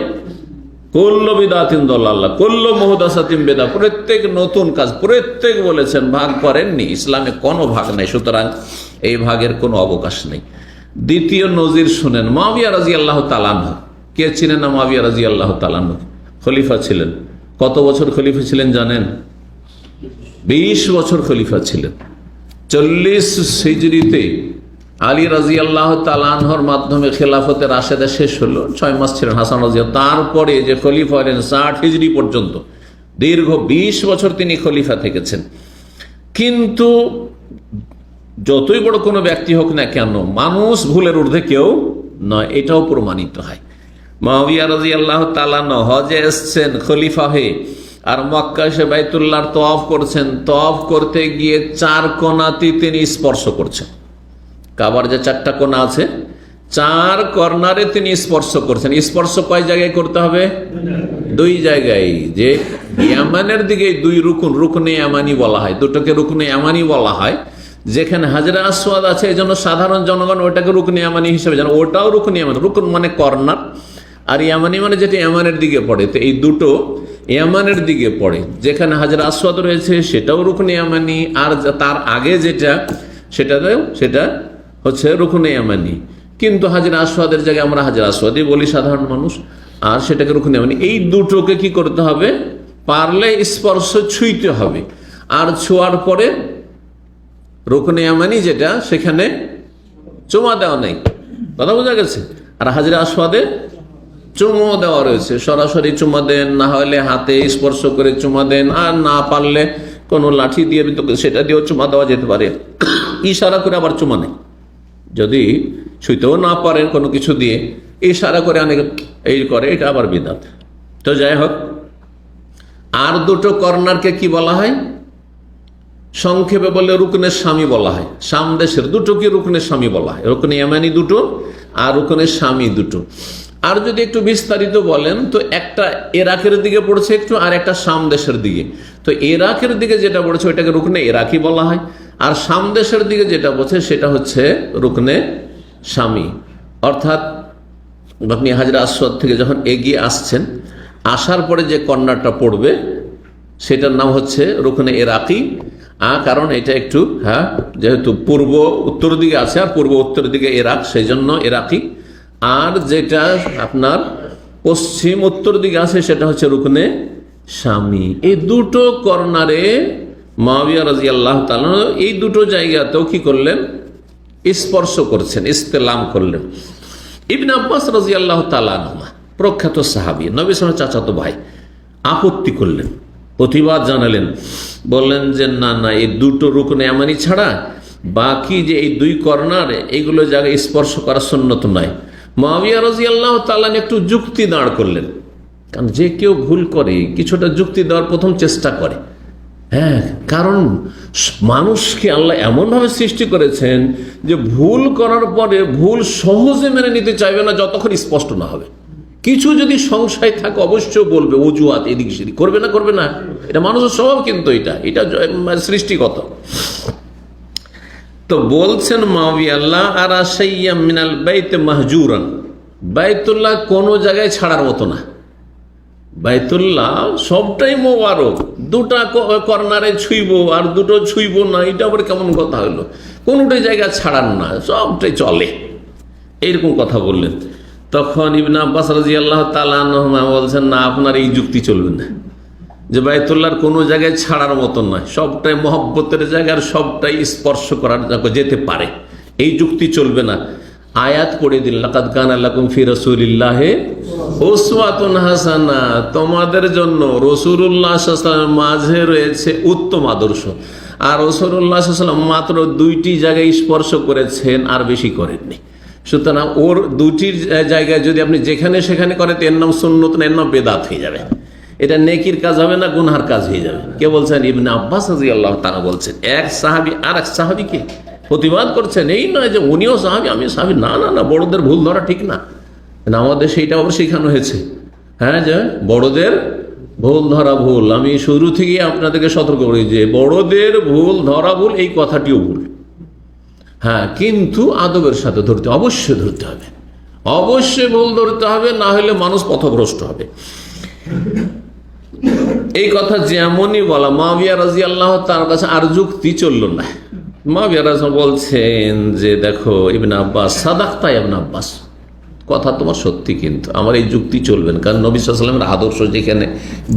কুল্লু বিদআতিন দালালাহ কুল্লু মুহদাসাতিন বিদআ, প্রত্যেক নতুন কাজ প্রত্যেক বলেছেন, ভাগ করেননি। ইসলামে কোনো ভাগ নেই, সুতরাং এই ভাগের কোনো অবকাশ নেই। দ্বিতীয় নজির শুনেন, মুআবিয়া রাদিয়াল্লাহু তাআলা আনহু। কে চিনেন না মুআবিয়া রাদিয়াল্লাহু তাআলা আনহু? খলিফা ছিলেন। কত বছর খলিফা ছিলেন জানেন? 20 বছর খলিফা ছিলেন। 40 হিজরিতে আলী রাদিয়াল্লাহু তাআলা আনহুর মাধ্যমে খেলাফতে রাশেদা শেষ হলো, 6 মাস ছিলেন হাসান রাদিয়াল্লাহু। তারপরে যে খলিফা হলেন 60 হিজরি পর্যন্ত, দীর্ঘ 20 বছর তিনি খলিফা থেকেছেন। কিন্তু যতই বড় কোনো ব্যক্তি হোক না কেন, মানুষ ভুলের ঊর্ধ্বে কেউ নয়, এটাও প্রমাণিত হয়। মুআবিয়া রাদিয়াল্লাহু তাআলা হজে এসছেন খলিফা হয়ে, আর মক্কা এসে বাইতুল্লাহর তওয়াফ করছেন। তওয়াফ করতে গিয়ে 4 কোণাতে তিনি স্পর্শ করছেন। কাবার যে 4টা কোণা আছে, 4 কর্নারে তিনি স্পর্শ করছেন। স্পর্শ কয় জায়গায় করতে হবে? 2 জায়গায়। যে ইয়ামানের দিকে 2 রুকুন, রুকনে ইয়ামানি বলা হয়, দুটোকে রুকনে ইয়ামানি বলা হয়। যেখানে হাজরা আসওয়াদ আছে, এই জন্য সাধারণ জনগণ ওটাকে রুকনে ইয়ামানি হিসেবে জানে, ওটাও রুকনে ইয়ামানি। রুকুন মানে কর্নার, আর ইয়ামানি মানে যেটা ইয়ামানের দিকে পড়ে। তো এই দুটো ইয়ামানের দিকে পড়ে। যেখানে হাজরা আসওয়াদ রয়েছে সেটাও রুকনে ইয়ামানি, আর তার আগে যেটা সেটা হচ্ছে রুকনে ইয়ামানি। কিন্তু হাজরা আসওয়াদের জায়গায় আমরা হাজরা আসওয়াদই বলি সাধারণ মানুষ, আর সেটাকে রুকনে ইয়ামানি। এই দুটোকে কি করতে হবে? পারলে স্পর্শ ছুঁইতে হবে, আর ছোঁয়ার পরে রুকনে ইয়ামানি যেটা, সেখানে চুমা দেওয়া নেই। কথা বোঝা গেছে? আর হাজরা আসওয়াদে চুমো দেওয়া রয়েছে, সরাসরি চুমা দেন, না হলে হাতে স্পর্শ করে চুমা দেন, আর না পারলে কোনো লাঠি দিয়ে সেটা দিয়েও চুমা দেওয়া যেতে পারে। ইশারা করে আবার চুমা নেই, যদি ছুঁইতেও না পারেন কোনো কিছু দিয়ে, ইশারা করে অনেকে এই করে, এটা আবার বিদআত। তো যাই হোক, আর দুটো কর্নারকে কি বলা হয়? সংক্ষেপে বললে রুকনের স্বামী বলা হয়। সামদেশের দুটো কি রুকনের স্বামী বলা হয়, রুকনে ইয়ামানি দুটো আর রুকনের স্বামী দুটো। আর যদি একটু বিস্তারিত বলেন তো একটা ইরাকের দিকে পড়ছে একটু, আর একটা সামদেশের দিকে। তো ইরাকের দিকে যেটা পড়ছে ওইটাকে রুকনে ইরাকি বলা হয়, আর সামদেশের দিকে যেটা পড়ছে সেটা হচ্ছে রুকনে স্বামী। অর্থাৎ আপনি হাজরা আসওয়াদ থেকে যখন এগিয়ে আসছেন, আসার পরে যে কর্নারটা পড়বে সেটার নাম হচ্ছে রুকনে ইরাকি। কারণ এটা একটু যেহেতু পূর্ব উত্তর দিকে আছে, আর পূর্ব উত্তর দিকে ইরাক, সেই জন্য ইরাকি। আর যেটা আপনার পশ্চিম উত্তর দিকে আছে সেটা হচ্ছে রুকনে স্বামী। এই দুটো কর্নারে মুআবিয়া রাদিয়াল্লাহু তাআলা এই দুটো জায়গাতেও কি করলেন? স্পর্শ করছেন, ইস্তেলাম করলেন। ইবনে আব্বাস রাদিয়াল্লাহু তাআলা আনহুমা, প্রখ্যাত সাহাবী, নবী সাল্লাল্লাহু আলাইহি ওয়াসাল্লাম চাচাতো ভাই, আপত্তি করলেন, প্রতিবাদ জানালেন, বললেন যে না না, এই দুটো রুকনে ইয়ামানি ছাড়া বাকি যে এই 2 কর্নার, এইগুলো জায়গায় স্পর্শ করা সুন্নত নয়। মুআবিয়া রাদিয়াল্লাহু তাআলা একটু যুক্তি দাঁড় করলেন, কারণ যে কেউ ভুল করে কিছুটা যুক্তি দেওয়ার প্রথম চেষ্টা করে। কারণ মানুষকে আল্লাহ এমনভাবে সৃষ্টি করেছেন যে ভুল করার পরে ভুল সহজে মেনে নিতে চাইবে না যতক্ষণ স্পষ্ট না হবে। কিছু যদি সংশয় থাকে অবশ্যই বলবে, অজুহাত এদিক সেদিক করবে না, এটা মানুষের স্বভাব। কিন্তু এটা সৃষ্টিগত। তো বলছেন মুআবিয়া, আল্লাহ আরা শাইয়্যাম মিনাল বাইত মাহজুরান, বাইতুল্লাহ কোনো জায়গায় ছাড়ার মতো না। বাইতুল্লাহ সবটাই মোবারক, 2টা কর্নারে ছুঁইব আর 2টো ছুঁইব না, এটা আবার কেমন কথা হলো? কোনোটাই জায়গা ছাড়ার না, সবটাই চলে, এইরকম কথা বললেন। তখন ইবনে আব্বাস রাদিয়াল্লাহু তাআলা আনহুমা বলছেন, না, আপনার এই যুক্তি চলবে না, যে বাইতুল্লাহর কোনো জায়গায় ছাড়ার মতো নয়, সবটাই মহব্বতের জায়গার, সবটাই স্পর্শ করার যেতে পারে, এই যুক্তি চলবে না। আয়াত পড়ে দিলেন, লাকাদ কানা লাকুম ফি রাসূলিল্লাহি উসওয়াতুন হাসানা, তোমাদের জন্য রাসূলুল্লাহ সাল্লাল্লাহু আলাইহি ওয়াসাল্লামের মাঝে রয়েছে উত্তম আদর্শ। আর রাসূলুল্লাহ সাল্লাল্লাহু আলাইহি ওয়াসাল্লাম মাত্র 2টি জায়গায় স্পর্শ করেছেন, আর বেশি করেননি। সুতরাং ওর 2টির জায়গায় যদি আপনি যেখানে সেখানে করেন, এর নাম সুন্নত না, এর নাম বেদাত হয়ে যাবে। এটা নেকির কাজ হবে না, গুনহার কাজ হয়ে যাবে। কে বলছেন? ইবনে আব্বাস রাদিয়াল্লাহু তাআলা বলছেন। এক সাহাবী আর এক সাহাবীকে প্রতিবাদ করছেন, এই নয় যে উনিও সাহাবী আমি সাহাবী, না না না, বড়দের ভুল ধরা ঠিক না। আমাদের সেইটা আবার শেখানো হয়েছে, হ্যাঁ, যে বড়দের ভুল ধরা ভুল। আমি শুরু থেকেই আপনাদেরকে সতর্ক করি যে বড়দের ভুল ধরা ভুল, এই কথাটিও ভুল। হ্যাঁ, কিন্তু আদবের সাথে ধরতে, অবশ্যই ধরতে হবে, অবশ্যই ভুল ধরতে হবে, না হলে মানুষ পথভ্রষ্ট হবে। এই কথা যেমনই বলা, মুআবিয়া রাদিয়াল্লাহু তার কাছে আর যুক্তি চলল না। মুআবিয়া রাদিয়াল্লাহু বলছেন যে দেখো ইবনে আব্বাস, সাদাকতা ইবনে আব্বাস, কথা তোমার সত্যি, কিন্তু আমার এই যুক্তি চলবে না, কারণ নবী সাল্লাল্লাহু আলাইহি ওয়াসাল্লামের আদর্শ যেখানে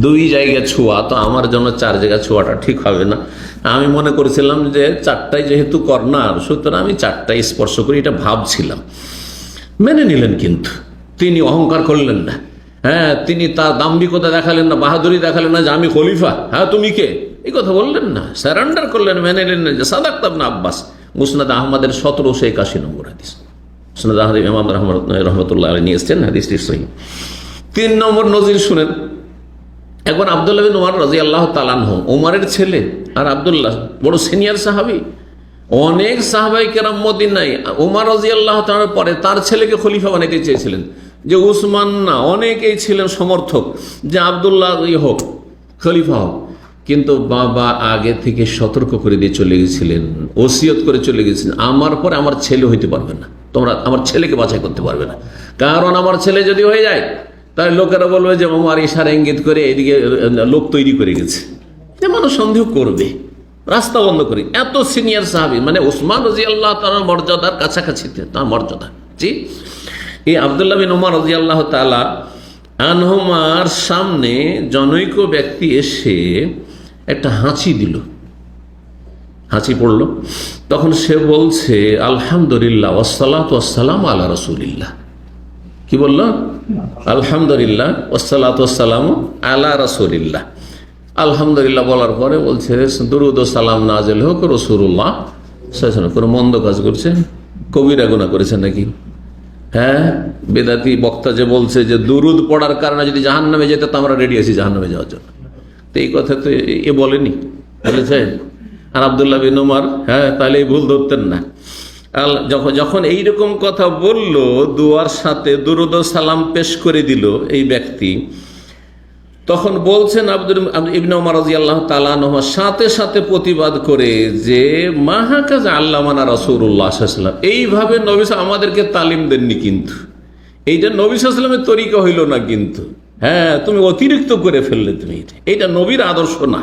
2 জায়গায় ছোঁয়া, তো আমার জন্য 4 জায়গায় ছোঁয়াটা ঠিক হবে না। আমি মনে করেছিলাম যে 4টাই যেহেতু কর্নার, সুতরাং আমি 4টাই স্পর্শ করি, এটা ভাবছিলাম। মেনে নিলেন, কিন্তু তিনি অহংকার করলেন না। হ্যাঁ, তিনি তার দাম্ভিকতা দেখালেন না, বাহাদুরি দেখালেন না যে আমি খলিফা, হ্যাঁ তুমি কে, এই কথা বললেন না। সারেন্ডার করলেন, মেনে নিলেন যে সাদাকতা ইবনে আব্বাস। মুসনাদ আহমদের 1781 নম্বর হাদিস, মুসনাদ আহমদ ইমাম রহমতুল্লাহ আলাইহি নিয়ে এসেছেন, হাদিসটি সহিহ। 3 নম্বর নজির শুনেন। একবার আব্দুল্লাহ বিন উমর রাদিয়াল্লাহু তাআলা আনহু, উমরের ছেলে আর আব্দুল্লাহ বড় সিনিয়র সাহাবী, অনেক সাহাবায়ে কেরাম মদিনায় উমর রাদিয়াল্লাহু তাআলার পরে তার ছেলেকে খলিফা বানাইতে চেয়েছিলেন, যে উসমান না, অনেকেই ছিলেন সমর্থক যে আব্দুল্লাহ হোক, খলিফা হোক। কিন্তু বাবা আগে থেকে সতর্ক করে দিয়ে চলে গেছিলেন, ওসিয়ত করে চলে গেছিলেন, আমার পরে আমার ছেলে হইতে পারবে না, তোমরা আমার ছেলেকে বাছাই করতে পারবে না, কারণ আমার ছেলে যদি হয়ে যায় তাহলে লোকেরা বলবে যে ওমর ইশারা ইঙ্গিত করে এদিকে লোক তৈরি করে গেছে, যে মানুষ সন্দেহ করবে, রাস্তা বন্ধ করি। এত সিনিয়র সাহাবী, মানে ওসমান রাদিয়াল্লাহু তাআলার মর্যাদার কাছাকাছি তার মর্যাদা। জি, এই আব্দুল্লাহ বিন উমর রাদিয়াল্লাহু তাআলা আনহুমার সামনে জনৈক ব্যক্তি এসে একটা হাঁচি দিল, হাঁচি পড়লো। তখন সে বলছে আলহামদুলিল্লাহ ওয়াসসালাতু ওয়াসসালামু আলা রাসূলিল্লাহ। কি বললো? আলহামদুলিল্লাহ ওয়াসসালাতু ওয়াসসালামু আলা রাসূলিল্লাহ। আলহামদুলিল্লাহ বলার পরে বলছে দুরূদ ও সালাম নাযিল হোক রাসূলুল্লাহ সাল্লাল্লাহু আলাইহি ওয়াসাল্লাম। কোনো মন্দ কাজ করছে, কবিরা গুনাহ করেছেন নাকি? হ্যাঁ, বেদাতি বক্তা যে বলছে যে দুরূদ পড়ার কারণে যদি জাহান্নামে যেতে, তো আমরা রেডি আছি জাহান্নামে যাওয়ার জন্য, তো এই কথা তো এ বলেনি, বলেছে। আর আব্দুল্লাহ বিন উমর, হ্যাঁ, তাহলে এই ভুল ধরতেন না। যখন এইরকম কথা বলল, দুয়ার সাথে দুরূদ ও সালাম পেশ করে দিল এই ব্যক্তি, তখন বলছেন ইবনে উমর রাদিয়াল্লাহু তাআলা আনহু সাথে সাথে প্রতিবাদ করে যে মাহাকাজ আল্লামানা রাসূলুল্লাহ সাল্লাল্লাহু আলাইহি ওয়াসাল্লাম, এইভাবে নবী আমাদেরকে তালিম দেননি, কিন্তু এইটা নবী সাল্লাল্লাহু আলাইহি ওয়াসাল্লামের তরিকা হইল না, কিন্তু হ্যাঁ তুমি অতিরিক্ত করে ফেললে, তুমি এইটা নবীর আদর্শ না।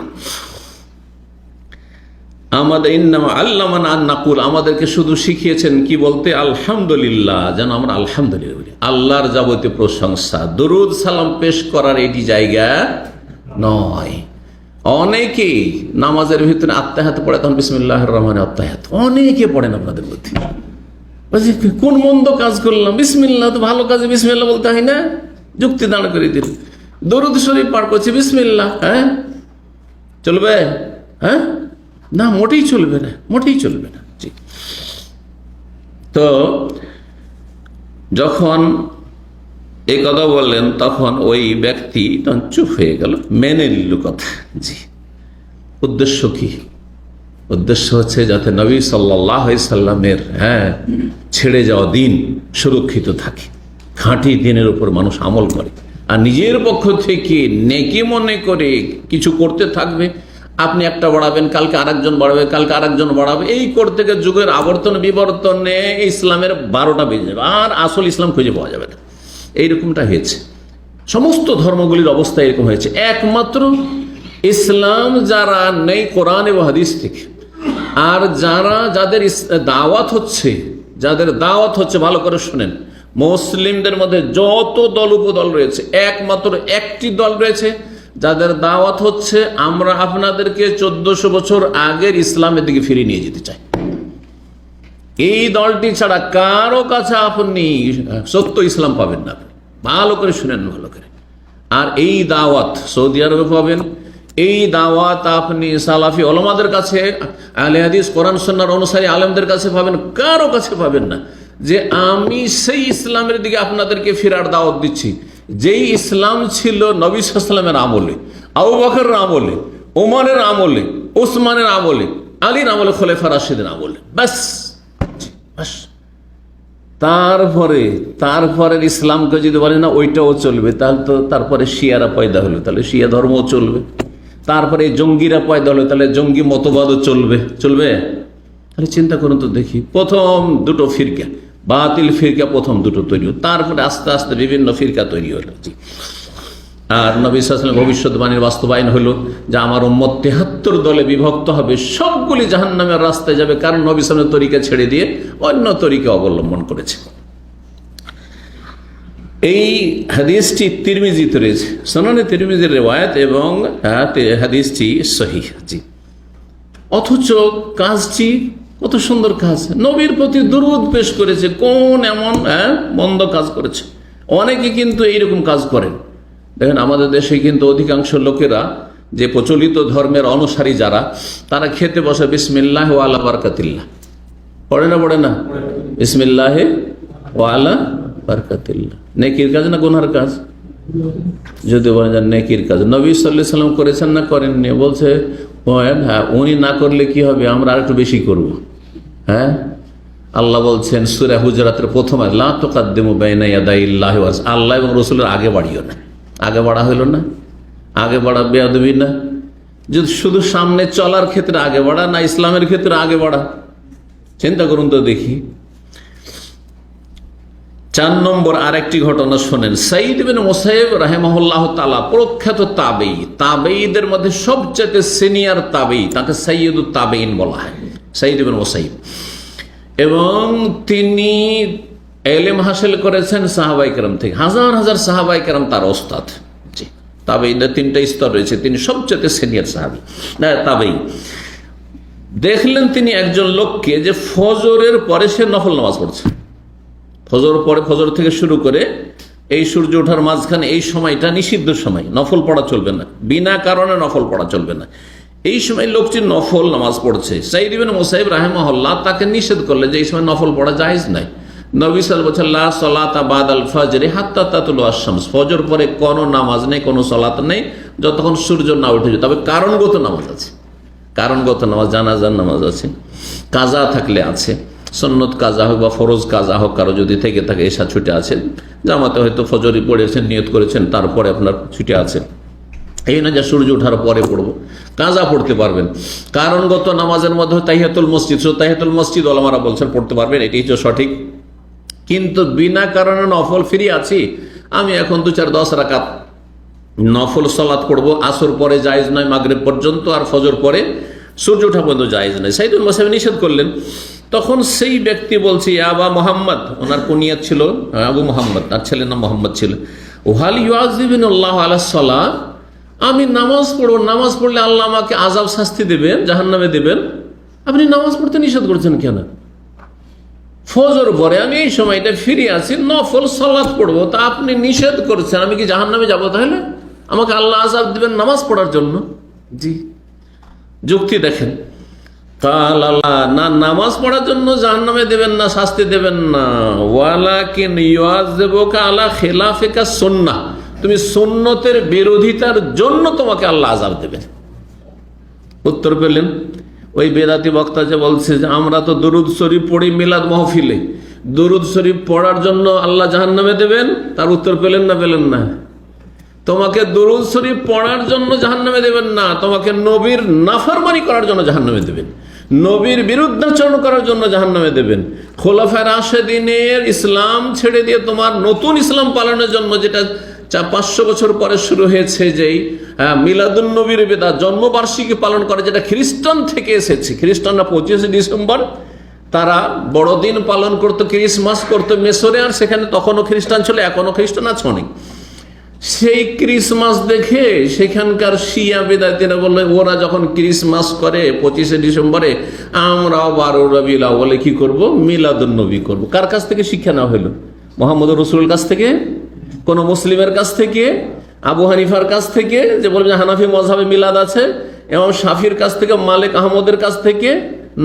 আমাদের ইন্নামা আল্লামানা আন নাকুল, আমাদেরকে শুধু শিখিয়েছেন কি বলতে, আলহামদুলিল্লাহ, যেন আমরা আলহামদুলিল্লাহ বলি, আল্লাহর যাবতীয় প্রশংসা। দরুদ সালাম পেশ করার এটি জায়গা নয়। অনেকেই নামাজের ভিতরে আত্তাহিয়াত পড়ে, তখন বিসমিল্লাহির রহমানির আত্তাহিয়াত অনেকে পড়েন আপনাদের মধ্যে। কোন মন্দ কাজ করলাম, বিসমিল্লাহ তো ভালো কাজে বিসমিল্লাহ বলতে হয় না, যুক্তি দাঁড় করে দিল। দরুদ শরীফ পাঠ করছি বিসমিল্লাহ, হ্যাঁ চলবে? হ্যাঁ না, মোটেই চলবে না, মোটেই চলবে না। জি, তো যখন এই কথা বললেন, তখন ওই ব্যক্তি তখন চুপ হয়ে গেল, মেনে নিল কথা। জি, উদ্দেশ্য কি? উদ্দেশ্য হচ্ছে যাতে নবী সাল্লাল্লাহু আলাইহি সাল্লামের ছেড়ে যাওয়া দিন সুরক্ষিত থাকে, খাঁটি দিনের উপর মানুষ আমল করে, আর নিজের পক্ষ থেকে নেকি মনে করে কিছু করতে থাকবে। আপনি একটা বাড়াবেন, কালকে আরেকজন বাড়াবে, কালকে আরেকজন বাড়াবে, এই করতে গিয়ে যুগের আবর্তন বিবর্তনে ইসলামের 12টা বেজে যাবে, আর আসল ইসলাম খুঁজে পাওয়া যাবে না। এইরকমটা হয়েছে, সমস্ত ধর্মগুলির অবস্থা এরকম হয়েছে। একমাত্র ইসলাম যারা নেই কোরআন এবং হাদিস থেকে, আর যাদের দাওয়াত হচ্ছে, ভালো করে শুনেন, মুসলিমদের মধ্যে যত দল উপদল রয়েছে, একমাত্র একটি দল রয়েছে যাদের দাওয়াত হচ্ছে আমরা আপনাদেরকে 1400 বছর আগের ইসলামের দিকে ফিরিয়ে নিয়ে যেতে চাই। এই দলটি ছাড়া কারো কাছে আপনি সত্য ইসলাম পাবেন না। ভালো করে শুনেন, ভালো করে। আর এই দাওয়াত সৌদি আরবে পাবেন, এই দাওয়াত আপনি সালাফি ওলামাদের কাছে, আহলে হাদিস কোরআন সুন্নাহর অনুসারী আলেমদের কাছে পাবেন, কারো কাছে পাবেন না। যে আমি সেই ইসলামের দিকে আপনাদেরকে ফেরার দাওয়াত দিচ্ছি যেই ইসলাম ছিল নবী সাল্লাল্লাহু আলাইহি ওয়াসাল্লামের আমলে, আবু বকরের আমলে, ওমরের আমলে, ওসমানের আমলে, আলীর আমলে, খোলাফায়ে রাশিদের আমলে। বাস বাস। তারপরে ইসলামকে যদি বলে না ওইটাও চলবে, তাহলে তো তারপরে শিয়ারা পয়দা হলো, তাহলে শিয়া ধর্মও চলবে। তারপরে জঙ্গিরা পয়দা হলো, তাহলে জঙ্গি মতবাদও চলবে। তাহলে চিন্তা করুন তো দেখি, প্রথম দুটো ফিরকা, বাতিল ফিরকা প্রথম দুটো তৈরি হলো, তারপরে আস্তে আস্তে বিভিন্ন ফিরকা তৈরি হলো। আর নবী সাল্লাল্লাহু আলাইহি ওয়াসাল্লাম ভবিষ্যৎবাণীর বাস্তবায়ন হলো যে আমার উম্মত ৭৩ দলে বিভক্ত হবে, সবগুলি জাহান্নামের রাস্তায় যাবে, কারণ নবী সাল্লাল্লাহু আলাইহি ওয়াসাল্লামের তরিকা ছেড়ে দিয়ে অন্য তরিকা অবলম্বন করেছে। এই হাদিসটি তিরমিজিতে রয়েছে, সুনানে তিরমিজির রিওয়ায়াত, এবং হাদিসটি সহিহ। জি, অথচ কাজটি কত সুন্দর কাজ, নবীর প্রতি দুরূদ পেশ করেছে। কোন এমন মন্দ কাজ করেছে? অনেকে কিন্তু এইরকম কাজ করেন। দেখেন আমাদের দেশে কিন্তু অধিকাংশ লোকেরা, যে প্রচলিত ধর্মের অনুসারী যারা, তারা খেতে বসে বিসমিল্লাহ ওয়া আলা বারাকাতিল্লাহ, পড়ে না? বিসমিল্লাহ ওয়া আলা বারাকাতিল্লাহ। নেকির কাজ না গুনহার কাজ? যদি বলেন যে নেকির কাজ, নবী সাল্লাল্লাহু আলাইহি ওয়াসাল্লাম করেছেন না করেননি? বলছে হ্যাঁ, উনি না করলে কি হবে, আমরা আর একটু বেশি করব। হ্যাঁ, আল্লাহ বলছেন সূরা হুজুরাতের প্রথম আয়াত, লা তুকাদ্দিমু বাইনা ইয়াদাইল্লাহি ওয়া রাসূলিহি, আল্লাহ এবং রাসূলের আগে বাড়িও না। আগে বাড়া হইল না? আগে বাড়া বেয়াদবি না? যদি শুধু সামনে চলার ক্ষেত্রে আগে বাড়া, না ইসলামের ক্ষেত্রে আগে বাড়া? চিন্তা করুন তো দেখি। ৪ নম্বর আরেকটি ঘটনা শোনেন। সাঈদ ইবনে মুসাইয়্যিব রাহিমাহুল্লাহ তাআলা প্রখ্যাত তাবেঈ, তাবেঈদের মধ্যে সবচেয়ে সিনিয়র তাবেঈ, তাকে সাইয়্যিদুত তাবেঈন বলা হয়, সাঈদ ইবনে মুসাইয়্যিব। এবং তিনি ইলম হাসিল করেছেন সাহাবায়ে কেরাম থেকে, হাজার হাজার সাহাবায়ে কেরাম তার ওস্তাদ। জি, তাবেঈদের 3টা স্তর রয়েছে, তিনি সবচেয়ে সিনিয়র সাহাবী তাবেঈ। দেখলেন তিনি একজন লোককে যে ফজরের পরে সে নফল নামাজ পড়ছে। ফজর থেকে শুরু করে এই সূর্য ওঠার মাঝখানে এই সময়টা নিষিদ্ধ সময়, নফল পড়া চলবে না, বিনা কারণে নফল পড়া চলবে না। এই সময় লোকটি নফল নামাজ পড়ছে। সাঈদ ইবনে মুসাইয়্যিব রাহিমাহুল্লাহ তাকে নিষেধ করলেন যে এই সময় নফল পড়া জায়েজ নাই। নবী সাল্লাল্লাহু আলাইহি ওয়াসাল্লাম লা সালাতা বাদাল ফজরি হাত্তা তাতুলু আশ-শামস, ফজর পরে কোনো নামাজ নেই, কোনো সালাত নেই যতক্ষণ সূর্য না উঠে যায়। তবে কারণগত নামাজ আছে, কারণগত নামাজ, জানাজার নামাজ আছে, কাজা থাকলে আছে, সুন্নত কাজা হোক বা ফরজ কাজা হোক, কারো যদি থেকে থাকে এশা ছুটে আছে, জামাতে হয়তো ফজরই পড়েছেন, নিয়ত করেছেন, তারপরে আপনার ছুটে আছে, এই না যে সূর্য ওঠার পরে পড়বো, কাজা পড়তে পারবেন। কারণগত নামাজের মধ্যে তাহিয়াতুল মসজিদ, তাহিয়াতুল মসজিদ ওলামারা বলছেন পড়তে পারবেন, এটাই তো সঠিক। কিন্তু বিনা কারণে নফল ফ্রি আছি, আমি এখন 2-4-10 রাকাত নফল সালাত পড়বো, আসর পরে জায়েজ নয়, মাগরিব পর্যন্ত, আর ফজর পরে সূর্য ওঠা পর্যন্ত জায়েজ নয়, সাঈদ ইবনে মুসাইয়্যিব নিষেধ করলেন। তখন সেই ব্যক্তি বলছে, আবা মোহাম্মদ, ওনার কুনিয়াত ছিল আবু মোহাম্মদ, তার ছেলের নাম মোহাম্মদ ছিল, ওয়াল ইউআযিবুনাল্লাহু আলা সালাহ, আমি নামাজ পড়বো, নামাজ পড়লে আল্লাহ আমাকে আযাব শাস্তি দেবেন, জাহান্নামে দেবেন, আপনি নামাজ পড়তে নিষেধ করছেন কেন? ফজর পরে আমি এই সময়টা ফিরে আছি, নফল সালাত পড়বো, তা আপনি নিষেধ করছেন, আমি কি জাহান্নামে যাবো? তাহলে আমাকে আল্লাহ আযাব দিবেন নামাজ পড়ার জন্য? জি, যুক্তি দেখেন। কাল আল্লাহ না, নামাজ পড়ার জন্য জাহান্নামে দেবেন না, শাস্তি দেবেন না, ওয়ালাকিন ইউআযিবুকা আলা খিলাফিকা সুন্নাহ, তুমি সুন্নতের বিরোধিতার জন্য তোমাকে আল্লাহ আযাব দেবেন। উত্তর পেলেন? ওই বেদাতি বক্তা যে বলছে যে আমরা তো দরুদ শরীফ পড়ি মিলাদ মাহফিলে, দরুদ শরীফ পড়ার জন্য আল্লাহ জাহান্নামে দেবেন, তার উত্তর পেলেন না? পেলেন না? তোমাকে দরুদ শরীফ পড়ার জন্য জাহান্নামে দেবেন না, তোমাকে নবীর নাফরমানি করার জন্য জাহান্নামে দেবেন, নবীর বিরুদ্ধাচরণ করার জন্য জাহান্নামে দেবেন। খোলাফায়ে রাশেদিনের ইসলাম ছেড়ে দিয়ে তোমার নতুন ইসলাম পালনের জন্য, যেটা 500 বছর পরে শুরু হয়েছে, যেই মিলাদুন নবীর বেদাত, জন্মবার্ষিকী পালন করে, যেটা খ্রিস্টান থেকে এসেছে। খ্রিস্টানরা 25শে ডিসেম্বর তারা বড়দিন পালন করতো, ক্রিসমাস করতো মিশরে, আর সেখানে তখনও খ্রিস্টান ছিল, এখনও খ্রিস্টান আছে অনেক। সেই ক্রিসমাস দেখে সেখানকার শিয়া বেদাতিরা বললে ওরা যখন ক্রিসমাস করে 25শে ডিসেম্বরে, আমরাও 12 রবিউল আউয়ালে কি করব, মিলাদুন নবী করব। কার কাছ থেকে শিক্ষা নেওয়া হলো? মুহাম্মদ রাসূলের কাছ থেকে? কোন মুসলিমের কাছ থেকে? আবু হানিফার কাছ থেকে যে বলবে হানাফি মযহাবে মিলাদ আছে? ইমাম শাফির কাছ থেকে? মালিক আহমদের কাছ থেকে?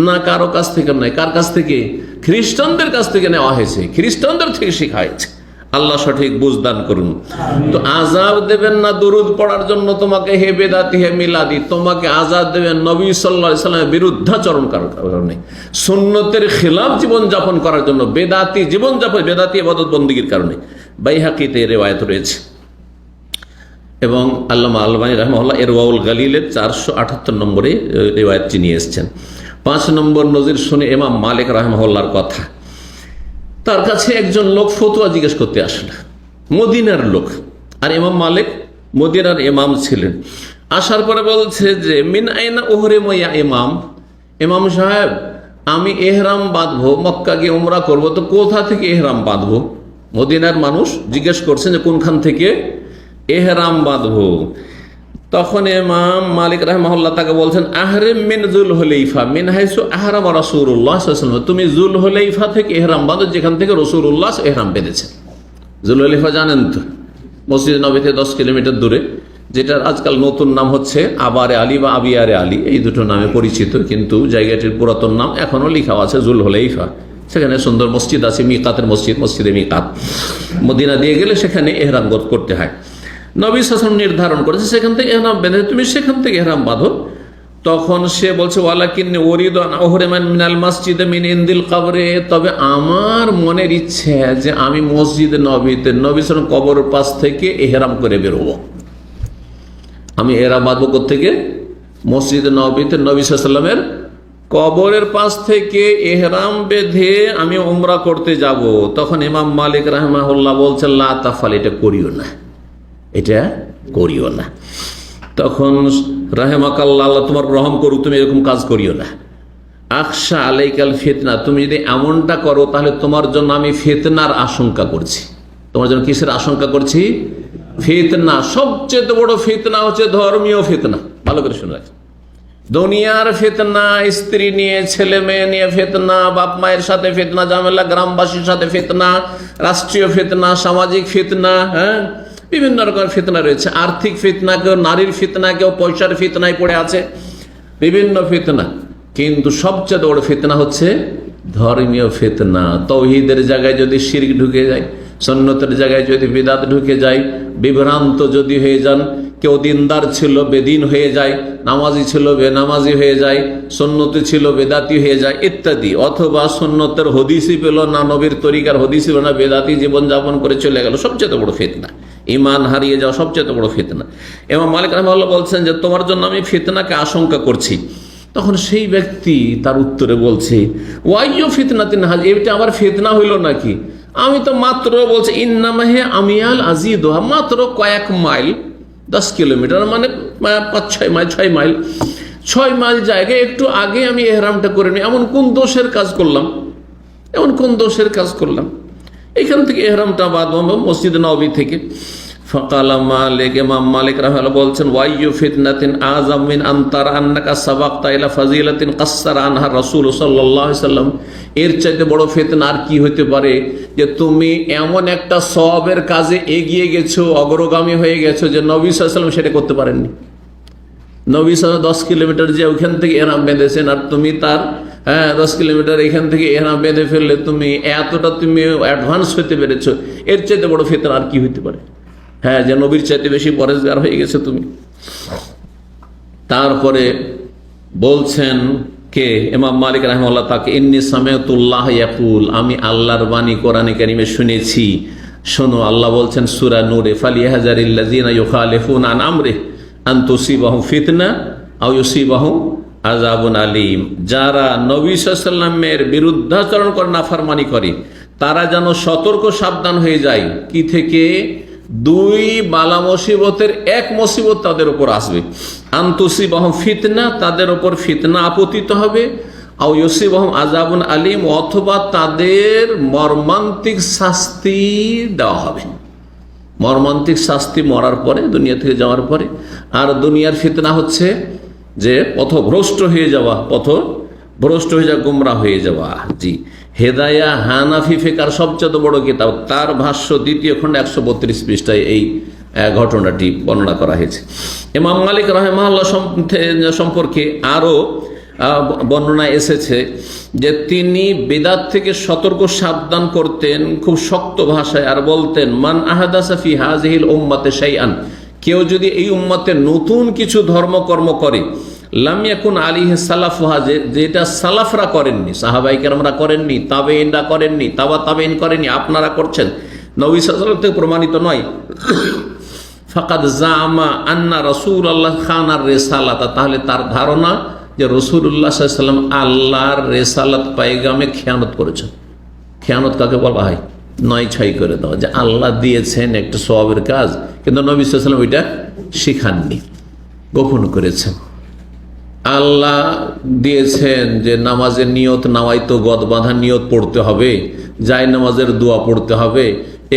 না, কারো কাছ থেকে নয়। কার কাছ থেকে? খ্রিস্টানদের কাছ থেকে নেওয়া হয়েছে, খ্রিস্টানদের থেকে শেখা হয়েছে। আল্লাহ সঠিক বুঝদান করুন। তো আযাব দেবেন না দরুদ পড়ার জন্য তোমাকে, হে বেদাতি হে মিলাদি, তোমাকে আযাব দেবেন নবী সাল্লাল্লাহু আলাইহি সাল্লামের বিরুদ্ধাচরণ করার কারণে, সুন্নতের খেলাফ জীবনযাপন করার জন্য, বেদাতি জীবনযাপন, বেদাতি ইবাদত বন্দেগীর কারণে। বাইহাকিতে রিওয়ায়াত রয়েছে এবং আল্লামা আলবানী রাহিমাহুল্লাহ ইরওয়াউল গালিলের 478 নম্বরে রিওয়ায়াতটি নিয়ে এসেছেন। 5 নম্বর নজির শুনে ইমাম মালিক রাহিমাহুল্লাহর কথা। তার কাছে একজন লোক ফতোয়া জিজ্ঞেস করতে আসলো, মদিনার লোক, আর ইমাম মালিক মদিনার ইমাম ছিলেন। আসার পরে বলছে যে মিন আইনা উহরিমু ইয়া ইমাম, ইমাম সাহেব আমি এহরাম বাঁধবো, মক্কা গিয়ে উমরা করব, তো কোথা থেকে এহরাম বাঁধবো? মদিনার মানুষ জিজ্ঞেস করছেন যে কোনখান থেকে এহরাম বাঁধবো। তখন ইমাম মালিক রাহিমাহুল্লাহ তাকে বলছেন আহরিম মিন যুলহুলাইফা মিন হাইসু আহরাম রাসূলুল্লাহ সাল্লাল্লাহু আলাইহি ওয়াসাল্লাম, তুমি যুলহুলাইফা থেকে এহরাম বাঁধো, যেখান থেকে রাসূলুল্লাহ এহরাম বেঁধেছেন। যুলহুলাইফা জানেন তো, মসজিদ নববী থেকে 10 কিলোমিটার দূরে, যেটার আজকাল নতুন নাম হচ্ছে আবারে আলী বা আবিয়ারে আলী, এই দুটো নামে পরিচিত, কিন্তু জায়গাটির পুরাতন নাম এখনো লেখা আছে যুলহুলাইফা। সেখানে সুন্দর মসজিদ আছে, মিকাতের মসজিদ, মসজিদে মিকাত। মদিনা দিয়ে গেলে সেখানে এহরাম করতে হয়। নবী সাল্লাল্লাহু আলাইহি ওয়াসাল্লাম নির্ধারণ করেছে সেখান থেকে এহরাম বেঁধে তুমি সেখান থেকে এহরাম বাঁধো। তখন সে বলছে ওয়ালাকিন্নী উরিদু আন উহরিমা মিনাল মাসজিদে মিন ইনদিল কবরে, তবে আমার মনের ইচ্ছে যে আমি মসজিদে নববীতে নবী সাল্লাল্লাহু আলাইহি ওয়াসাল্লাম কবরের পাশ থেকে এহরাম করে বেরোবো। আমি এহরাম বাঁধবো কোত্থেকে? মসজিদে নববীতে নবী সাল্লাল্লাহু আলাইহি ওয়াসাল্লামের কবরের পাশ থেকে এহরাম বেঁধে আমি উমরা করতে যাব। তখন ইমাম মালিক রাহিমাহুল্লাহ বলছেন লা তাফাল, এটা করিও না, এটা করিও না। তখন রাহেমাকাল্লাহ, আল্লাহ তোমার রহম করুক, তুমি এরকম কাজ করিও না। আখশা আলাইকাল ফিতনা, তুমি যদি এমনটা করো তাহলে তোমার জন্য আমি ফিতনার আশঙ্কা করছি। তোমার জন্য কিসের আশঙ্কা করছি? ফিতনা। সবচেয়ে বড় ফিতনা হচ্ছে ধর্মীয় ফিতনা। ভালো করে শুনে রাখেন, দুনিয়ার ফিতনা, স্ত্রী নিয়ে, ছেলে মেয়ে নিয়ে ফিতনা, বাপ মায়ের সাথে ফিতনা ঝামেলা, গ্রামবাসীর সাথে ফিতনা, রাষ্ট্রীয় ফিতনা, সামাজিক ফিতনা, হ্যাঁ বিভিন্ন রকমের ফিতনা রয়েছে। আর্থিক ফিতনা, কেউ নারীর ফিতনা, কেউ পয়সার ফিতনায় পড়ে আছে, বিভিন্ন ফিতনা। কিন্তু সবচেয়ে বড় ফিতনা হচ্ছে ধর্মীয় ফিতনা। তাওহীদের জায়গায় যদি শিরক ঢুকে যায়, সুন্নতের জায়গায় যদি বিদআত ঢুকে যায়, বিভ্রান্ত যদি হয়ে যান, কেউ দিনদার ছিল বেদিন হয়ে যায়, নামাজি ছিল বেনামাজি হয়ে যায়, সুন্নতি ছিল বেদাতি হয়ে যায় ইত্যাদি, অথবা সুন্নতের হদিসই পেল না, নবীর তরিকার হদিসই পেল না, বেদাতি জীবনযাপন করে চলে গেল, সবচেয়ে বড় ফিতনা। ঈমান হারিয়ে যাওয়া সবচেয়ে বড় ফিতনা। ইমাম মালিক রাহিমাহুল্লাহ বলছেন যে তোমার জন্য আমি ফিতনাকে আশঙ্কা করছি। তখন সেই ব্যক্তি তার উত্তরে বলছে ওয়াইয়ু ফিতনাতিন হাযিহি, এটা আবার ফিতনা হইল নাকি? আমি তো মাত্র বলছে ইন্নামা হে আমিয়াল আজিদুহা, মাত্র কয়েক মাইল, 10 কিলোমিটার, মানে 5-6 মাইল, 6 মাইল জায়গায় একটু আগে আমি এহরামটা করে নিই। এমন কোন দোষের কাজ করলাম? এমন কোন দোষের কাজ করলাম? এখান থেকে এহরামটা বাঁধবো মসজিদ নববী থেকে। ফাকালা মালিক, ইমাম মালিক রাহিমাহুল্লাহ বলছেন ওয়াইয়ু ফিতনাতিন আযাম মিন আন তারা আন্নাকা সাবাকতা ইলা ফাজিলাতিন কাসসারা আনহা রাসূল সাল্লাল্লাহু আলাইহি ওয়াসাল্লাম, এর চাইতে বড় ফিতনা আর কি হতে পারে যে তুমি এমন একটা সওয়াবের কাজে এগিয়ে গেছো, অগ্রগামী হয়ে গেছো যে নবী সাল্লাল্লাহু আলাইহি ওয়াসাল্লাম সেটা করতে পারেননি। নবী সাল্লাল্লাহু 10 কিলোমিটার যে ওখান থেকে এহরাম বেঁধেছেন, আর তুমি তার 10 কিলোমিটার এখান থেকে এহরাম বেঁধে ফেললে, তুমি এতটা তুমি অ্যাডভান্স হতে পেরেছো, এর চাইতে বড় ফিতনা আর কি হতে পারে? হ্যাঁ, যে নবীর চাইতে বেশি পরেজগার হয়ে গেছে তুমি। তারপরে বলছেন কে? ইমাম মালিক রাহিমাহুল্লাহ তাকে ইন্নী সামিআতুল্লাহ ইয়াকুল, আমি আল্লাহর বাণী কোরআনে কারিমে শুনেছি। শোনো, আল্লাহ বলছেন সূরা নূরে ফালিয়াহযারিল্লাযীনা ইউখালিফুনা আন আমরিহি আন তুসিবাহুম ফিতনা আও ইউসিবাহুম আযাবুন আলীম, যারা নবী সাল্লাল্লাহু আলাইহি ওয়াসাল্লামের বিরুদ্ধাচরণ করে, নাফরমানি করে, তারা যেন সতর্ক সাবধান হয়ে যায় কি থেকে? 2 বালা মুসিবতের এক মুসিবত তাদের উপর আসবে। আন তুসিবাহুম ফিতনা, তাদের উপর ফিতনা আপতিত হবে, আও ইউসিবাহুম আযাবুন আলীম, অথবা তাদের মর্মান্তিক শাস্তি দেওয়া হবে। মর্মান্তিক শাস্তি মরার পরে, দুনিয়া থেকে যাওয়ার পরে। আর দুনিয়ার ফিতনা হচ্ছে যে পথভ্রষ্ট হয়ে যাওয়া, গুমরা হয়ে যাওয়া। জি, হেদায়া হানাফি ফিকার সবচেয়ে বড় কিতাব, তার ভাষ্য 2য় খণ্ড 132 পৃষ্ঠায় এই ঘটনাটি বর্ণনা করা হয়েছে। ইমাম মালিক রাহিমাহুল্লাহ সম্পর্কে আরো বর্ণনা এসেছে যে তিনি বিদআত থেকে সতর্ক সাবধান করতেন খুব শক্ত ভাষায়, আর বলতেন, মান আহাদাসা ফি হাযিহিল উম্মাতি শাইআন, কেউ যদি এই উম্মতে নতুন কিছু ধর্মকর্ম করে, লাম ইয়াকুন আলাইহি সালাফুহা, যেটা সালাফরা করেননি, সাহাবায়ে কেরামরা করেননি, তাবেঈনরা করেননি, তাবেঈন করেননি, আপনারা করছেন, নবী সাল্লাল্লাহু আলাইহি ওয়াসাল্লাম থেকে প্রমাণিত নয়, ফাকাদ জামা আন্না রাসূলুল্লাহ খানার রিসালাতা, তাহলে তার ধারণা যে রাসূলুল্লাহ সাল্লাল্লাহু আলাইহি ওয়াসাল্লাম আল্লাহর রিসালাত পায়গামে খেয়ানত করেছেন। খেয়ানত কাকে বলা হয়? নয় ছয় করে দেওয়া, যে আল্লাহ দিয়েছেন একটা সওয়াবের কাজ, কিন্তু নবী সাল্লাল্লাহু আলাইহি ওয়াসাল্লাম ওইটা শিখাননি, গোপন করেছেন। আল্লাহ দিয়েছেন যে নামাজের নিয়ত, নাওয়াইতো গদ বাঁধা নিয়ত পড়তে হবে, জায় নামাজের দোয়া পড়তে হবে,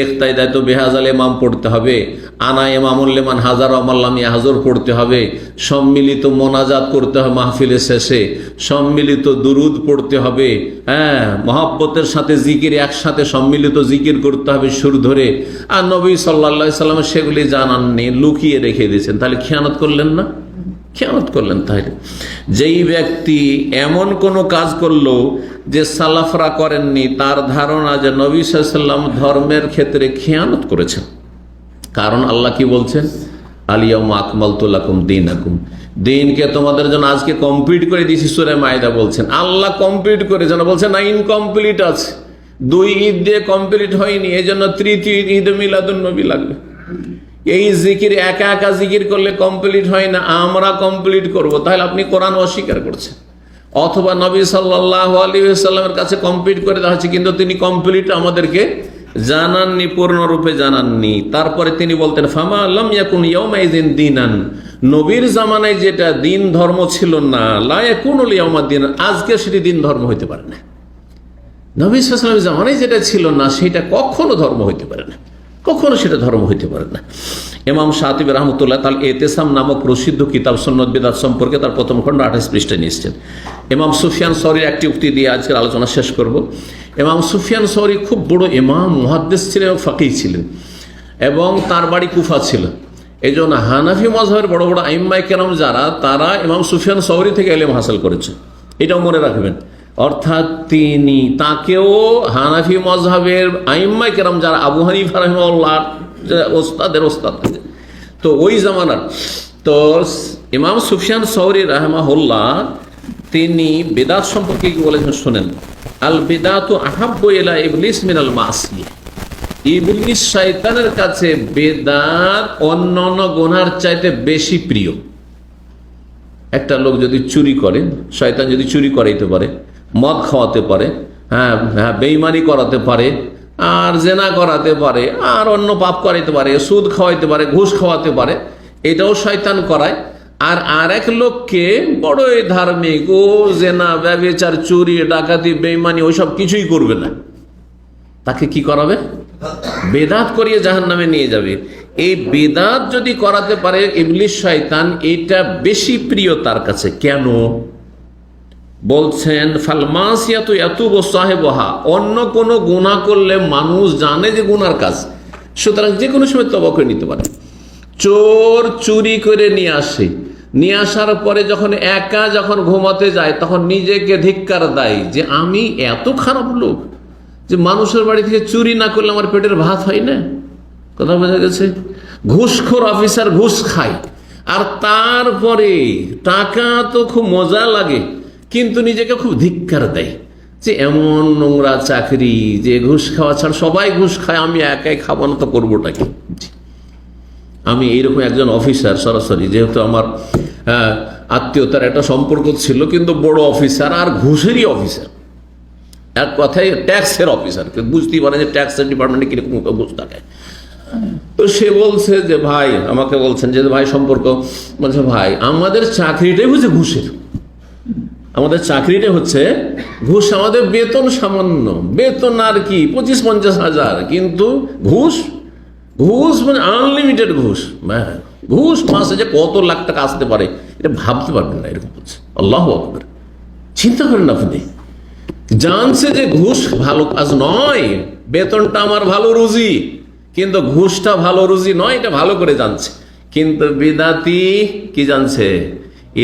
একতাইদায় তো বেহাজাল ইমাম পড়তে হবে, আনা ইমামুল লিমান হাজার আমাল্লাম হাজর পড়তে হবে, সম্মিলিত মোনাজাত করতে হবে মাহফিলের শেষে, সম্মিলিত দুরুদ পড়তে হবে, হ্যাঁ, মহব্বতের সাথে জিকির একসাথে সম্মিলিত জিকির করতে হবে সুর ধরে। আর নবী সাল্লাল্লাহু আলাইহি সাল্লাম সেগুলি জানাননি, লুকিয়ে রেখে দিয়েছেন। তাহলে খেয়ানত করলেন না? খেয়ানত করলেন। তাহলে যেই ব্যক্তি এমন কোনো কাজ করলো যে সালাফরা করেননি, তার ধারণা যে নবী সাল্লাল্লাহু আলাইহি ওয়াসাল্লাম ধর্মের ক্ষেত্রে খেয়ানত করেছেন। কারণ আল্লাহ কি বলছেন? আল ইয়াউমা আকমালতু লাকুম দীনাকুম, দিনকে তোমাদের জন্য আজকে কমপ্লিট করে দিয়েছি, সূরা মাইদা বলছেন। আল্লাহ কমপ্লিট করেছেন, বলছেন না ইনকমপ্লিট আছে, 2 ঈদ দিয়ে কমপ্লিট হয়নি, এই জন্য তৃতীয় ঈদে মিলাদুন নবী লাগবে। এই জিকির একা একা জিকির করলে কমপ্লিট হয় না, আমরা কমপ্লিট করব। তাহলে আপনি কোরআন অস্বীকার করছেন, অথবা নবী সাল্লাল্লাহু আলাইহি ওয়াসাল্লামের কাছে কমপ্লিট করে দেওয়া হচ্ছে, কিন্তু তিনি কমপ্লিট আমাদেরকে জানাননি, পূর্ণরূপে জানাননি। তারপরে তিনি বলতেন, ফামা লাম ইয়াকুন ইয়াউমাইযিন দীনান, নবীর জামানায় যেটা দিন ধর্ম ছিল না, লা ইয়াকুনুল ইয়াউমা দীনান, আজকে সেটি দিন ধর্ম হইতে পারে না। নবী সাল্লাল্লাহু আলাইহি ওয়াসাল্লামের জামানায় যেটা ছিল না, সেটা কখনো ধর্ম হইতে পারে না, কখনো সেটা ধর্ম হইতে পারে না। ইমাম শাতিবী রাহমাতুল্লাহ তাআলা ইতিসাম নামক প্রসিদ্ধ কিতাব সুন্নাত বিদআত সম্পর্কে তার প্রথম খণ্ড 28 পৃষ্ঠায় নিয়েছেন। ইমাম সুফিয়ান সৌরির একটি উক্তি দিয়ে আজকের আলোচনা শেষ করব। ইমাম সুফিয়ান সৌরি খুব বড় ইমাম, মুহাদ্দিস ছিলেন এবং ফাকিহ ছিলেন, এবং তার বাড়ি কুফা ছিল। এই জন্য হানাফি মাযহাবের বড় বড় আইম্মায়ে কেরাম যারা, তারা ইমাম সুফিয়ান সৌরি থেকে ইলম হাসিল করেছে, এটাও মনে রাখবেন। অর্থাৎ তাকেও হানাফি মাযহাবের আইম্মায়ে কেরাম যারা, আবু হানিফা রাহিমাহুল্লাহ ওস্তাদের ওস্তাদ, তো ওই জামানার, তো ইমাম সুফিয়ান সৌরি রাহিমাহুল্লাহ তিনি বিদআত সম্পর্কে কি বলেছেন শুনেন। আল বিদআতু আহাব্বু ইলা ইবলিস মিনাল মাসিয়া, ইবলিস শয়তানের কাছে বিদআত অন্যান্য গুনার চাইতে বেশি প্রিয়। একটা লোক যদি চুরি করে, শয়তান যদি চুরি করাইতে পারে, মদ খাওয়াতে পারে, হ্যাঁ, বেঈমানি করাতে পারে, আর জেনা করাতে পারে, আর অন্য পাপ করাইতে পারে, সুদ খাওয়াইতে পারে, ঘুষ খাওয়াতে পারে, এটাও শয়তান করায়। আর আরেক লোককে বড়ই ধার্মিক, ও জেনা, ব্যভিচার, চুরি, ডাকাতি, বেঈমানি ওইসব কিছুই করবে না, তাকে কি করাবে? বেদাত করিয়ে জাহান্নামে নিয়ে যাবে। এই বেদাত যদি করাতে পারে ইবলিস শয়তান, এটা বেশি প্রিয় তার কাছে। কেন? বলছেন, ফালমাসিয়াতু ইয়াতুবু সাহিবহা, অন্য কোনো গুনাহ করলে মানুষ জানে যে গুনার কাজ, সুতরাং যে কোনো সময় তওবা করে নিতে পারে। চোর চুরি করে নিয়ে আসে, নিয়ে আসার পরে যখন একা যখন ঘুমাতে যায়, তখন নিজেকে ধিক্কার দেয় যে আমি এত খারাপ লোক যে মানুষের বাড়ি থেকে চুরি না করলে আমার পেটের ভাত হয় না। কথা বোঝা গেছে? ঘুষখোর অফিসার ঘুষ খায়, আর তারপরে টাকা তো খুব মজা লাগে, কিন্তু নিজেকে খুব ধিক্কার দেয় যে এমন নোংরা চাকরি, যে ঘুষ খাওয়া ছাড়া সবাই ঘুষ খায়, আমি একাই খাবো না, তো করবোটা কি? আমি এইরকম একজন অফিসার, সরাসরি যেহেতু আমার আত্মীয়তার একটা সম্পর্ক ছিল, কিন্তু বড় অফিসার আর ঘুষেরই অফিসার, এক কথায় ট্যাক্সের অফিসার, বুঝতেই পারে যে ট্যাক্সের ডিপার্টমেন্টে কিরকম ঘুষ থাকে। তো সে বলছে যে ভাই, আমাকে বলছেন যে ভাই সম্পর্ক, বলছে ভাই আমাদের চাকরিটাই হচ্ছে ঘুষের, আমাদের চাকরিটা হচ্ছে ঘুষ, আমাদের বেতন সামান্য, বেতন আর কি 25-50 হাজার, কিন্তু ঘুষ ঘুষ মানে আনলিমিটেড ঘুষ, ঘুষ মাসে যে কত লাখ টাকা আসতে পারে এটা ভাবতে পারবেন না, এরকম বলছে। আল্লাহু আকবার, চিন্তা করেন আপনি। জানছে যে ঘুষ ভালো কাজ নয়, বেতনটা আমার ভালো রুজি, কিন্তু ঘুষটা ভালো রুজি নয়, এটা ভালো করে জানছে। কিন্তু বিদাতি কি জানছে?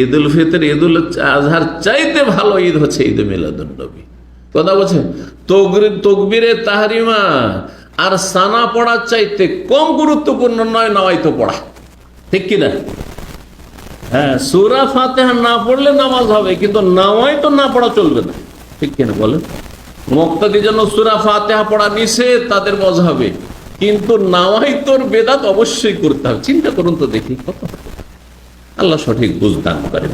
ঈদ উল ফিতর, ঈদ উল আজহার চাইতে ভালো ঈদ হচ্ছে ঈদ মিলাদুন নবী। কথা বলছেন? তকবীরে তাহরিমা আর সানা পড়ার চাইতে কম গুরুত্বপূর্ণ নয় নওয়াইতো পড়া, ঠিক কিনা? হ্যাঁ, সূরা ফাতিহা না পড়লে নামাজ হবে, কিন্তু নওয়াইতো না পড়া চলবে না, ঠিক কিনা বলেন? মুক্তাদির জন্য সূরা ফাতিহা পড়া নিষেধ তাদের মযহাবে, কিন্তু নওয়াইতোর বেদাত অবশ্যই করতে হবে। চিন্তা করুন তো দেখি কত। আল্লাহ সঠিক বুঝ দান করেন।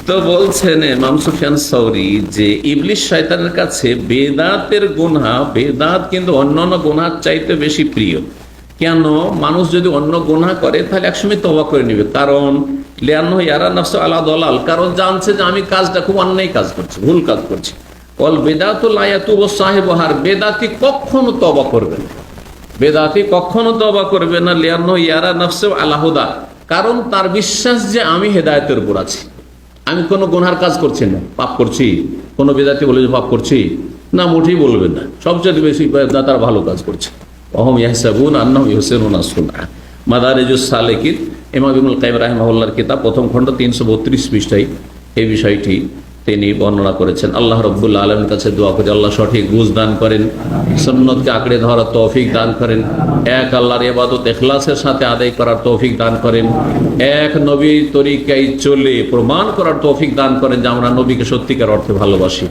তো বলছেন ইমাম সুফিয়ান সাউরি যে ইবলিস শয়তানের কাছে বেদাতের গুনাহ, বেদাত কিন্তু অন্যান্য গুনার চাইতে বেশি প্রিয়। কেন? মানুষ যদি অন্য গুনাহ করে তাহলে একসময় তওবা করে নেবে, কারণ লিআন্নাহু ইয়ারা নাফসু আলা দালাল, কারণ জানছে যে আমি কাজটা খুব অন্যায় কাজ করছি, ভুল কাজ করছি। ওয়াল বিদাতু লা ইয়াতুবু সাহিবুহা, বেদাতি কখনো তওবা করবে না, বেদাতি কখনো তওবা করবে না। লিআন্নাহু ইয়ারা নাফসু আলা হুদা, কারণ তার বিশ্বাস যে আমি হেদায়েতের উপর আছি, আমি কোনো গুনহার কাজ করছি না, পাপ করছি। কোনো বেদাতি বলে যে পাপ করছি না, মোটেই বলবেন না, সবচেয়ে বেশি তার ভালো কাজ করছে। অহম ইয়াহসাবুন আন্নাহুম ইউহসিনুনা সুনআ, মাদারিজুস সালিকিন, ইমাম ইবনুল কাইয়িম রাহিমাহুল্লাহর কিতাব, প্রথম খণ্ড 332 পৃষ্ঠায় এই বিষয়টি তিনি বর্ণনা করেছেন। আল্লাহ রাব্বুল আলামিনের কাছে দোয়া করি আল্লাহ সঠিক বুঝ দান করেন, সুন্নতকে আঁকড়ে ধরার তৌফিক দান করেন, এক আল্লাহর ইবাদত ইখলাসের সাথে আদায় করার তৌফিক দান করেন, এক নবীর তরিকায় চলে প্রমাণ করার তৌফিক দান করেন যে আমরা নবীকে সত্যিকার অর্থে ভালোবাসি।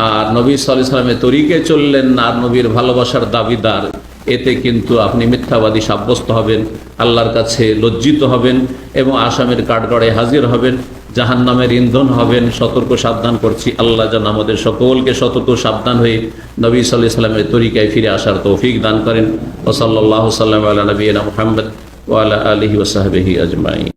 আর নবী সাল্লাল্লাহু আলাইহি ওয়াসাল্লামের তরিকায় চললেন না, আর নবীর ভালোবাসার দাবিদার, এতে কিন্তু আপনি মিথ্যাবাদী সাব্যস্ত হবেন, আল্লাহর কাছে লজ্জিত হবেন এবং আসামের কাঠগড়ায় হাজির হবেন, জাহান্নামের ইন্ধন হবেন। সতর্ক সাবধান করছি, আল্লাহ যেন আমাদের সকলকে সতর্ক সাবধান হয়ে নবী সাল্লাল্লাহু আলাইহি ওয়াসাল্লামের তরিকায় ফিরে আসার তৌফিক দান করেন। ওয়া সাল্লাল্লাহু সাল্লাম আলা নবিয়িনা মুহাম্মদ ওয়া আলা আলিহি ওয়া সাহবিহি আজমাইন।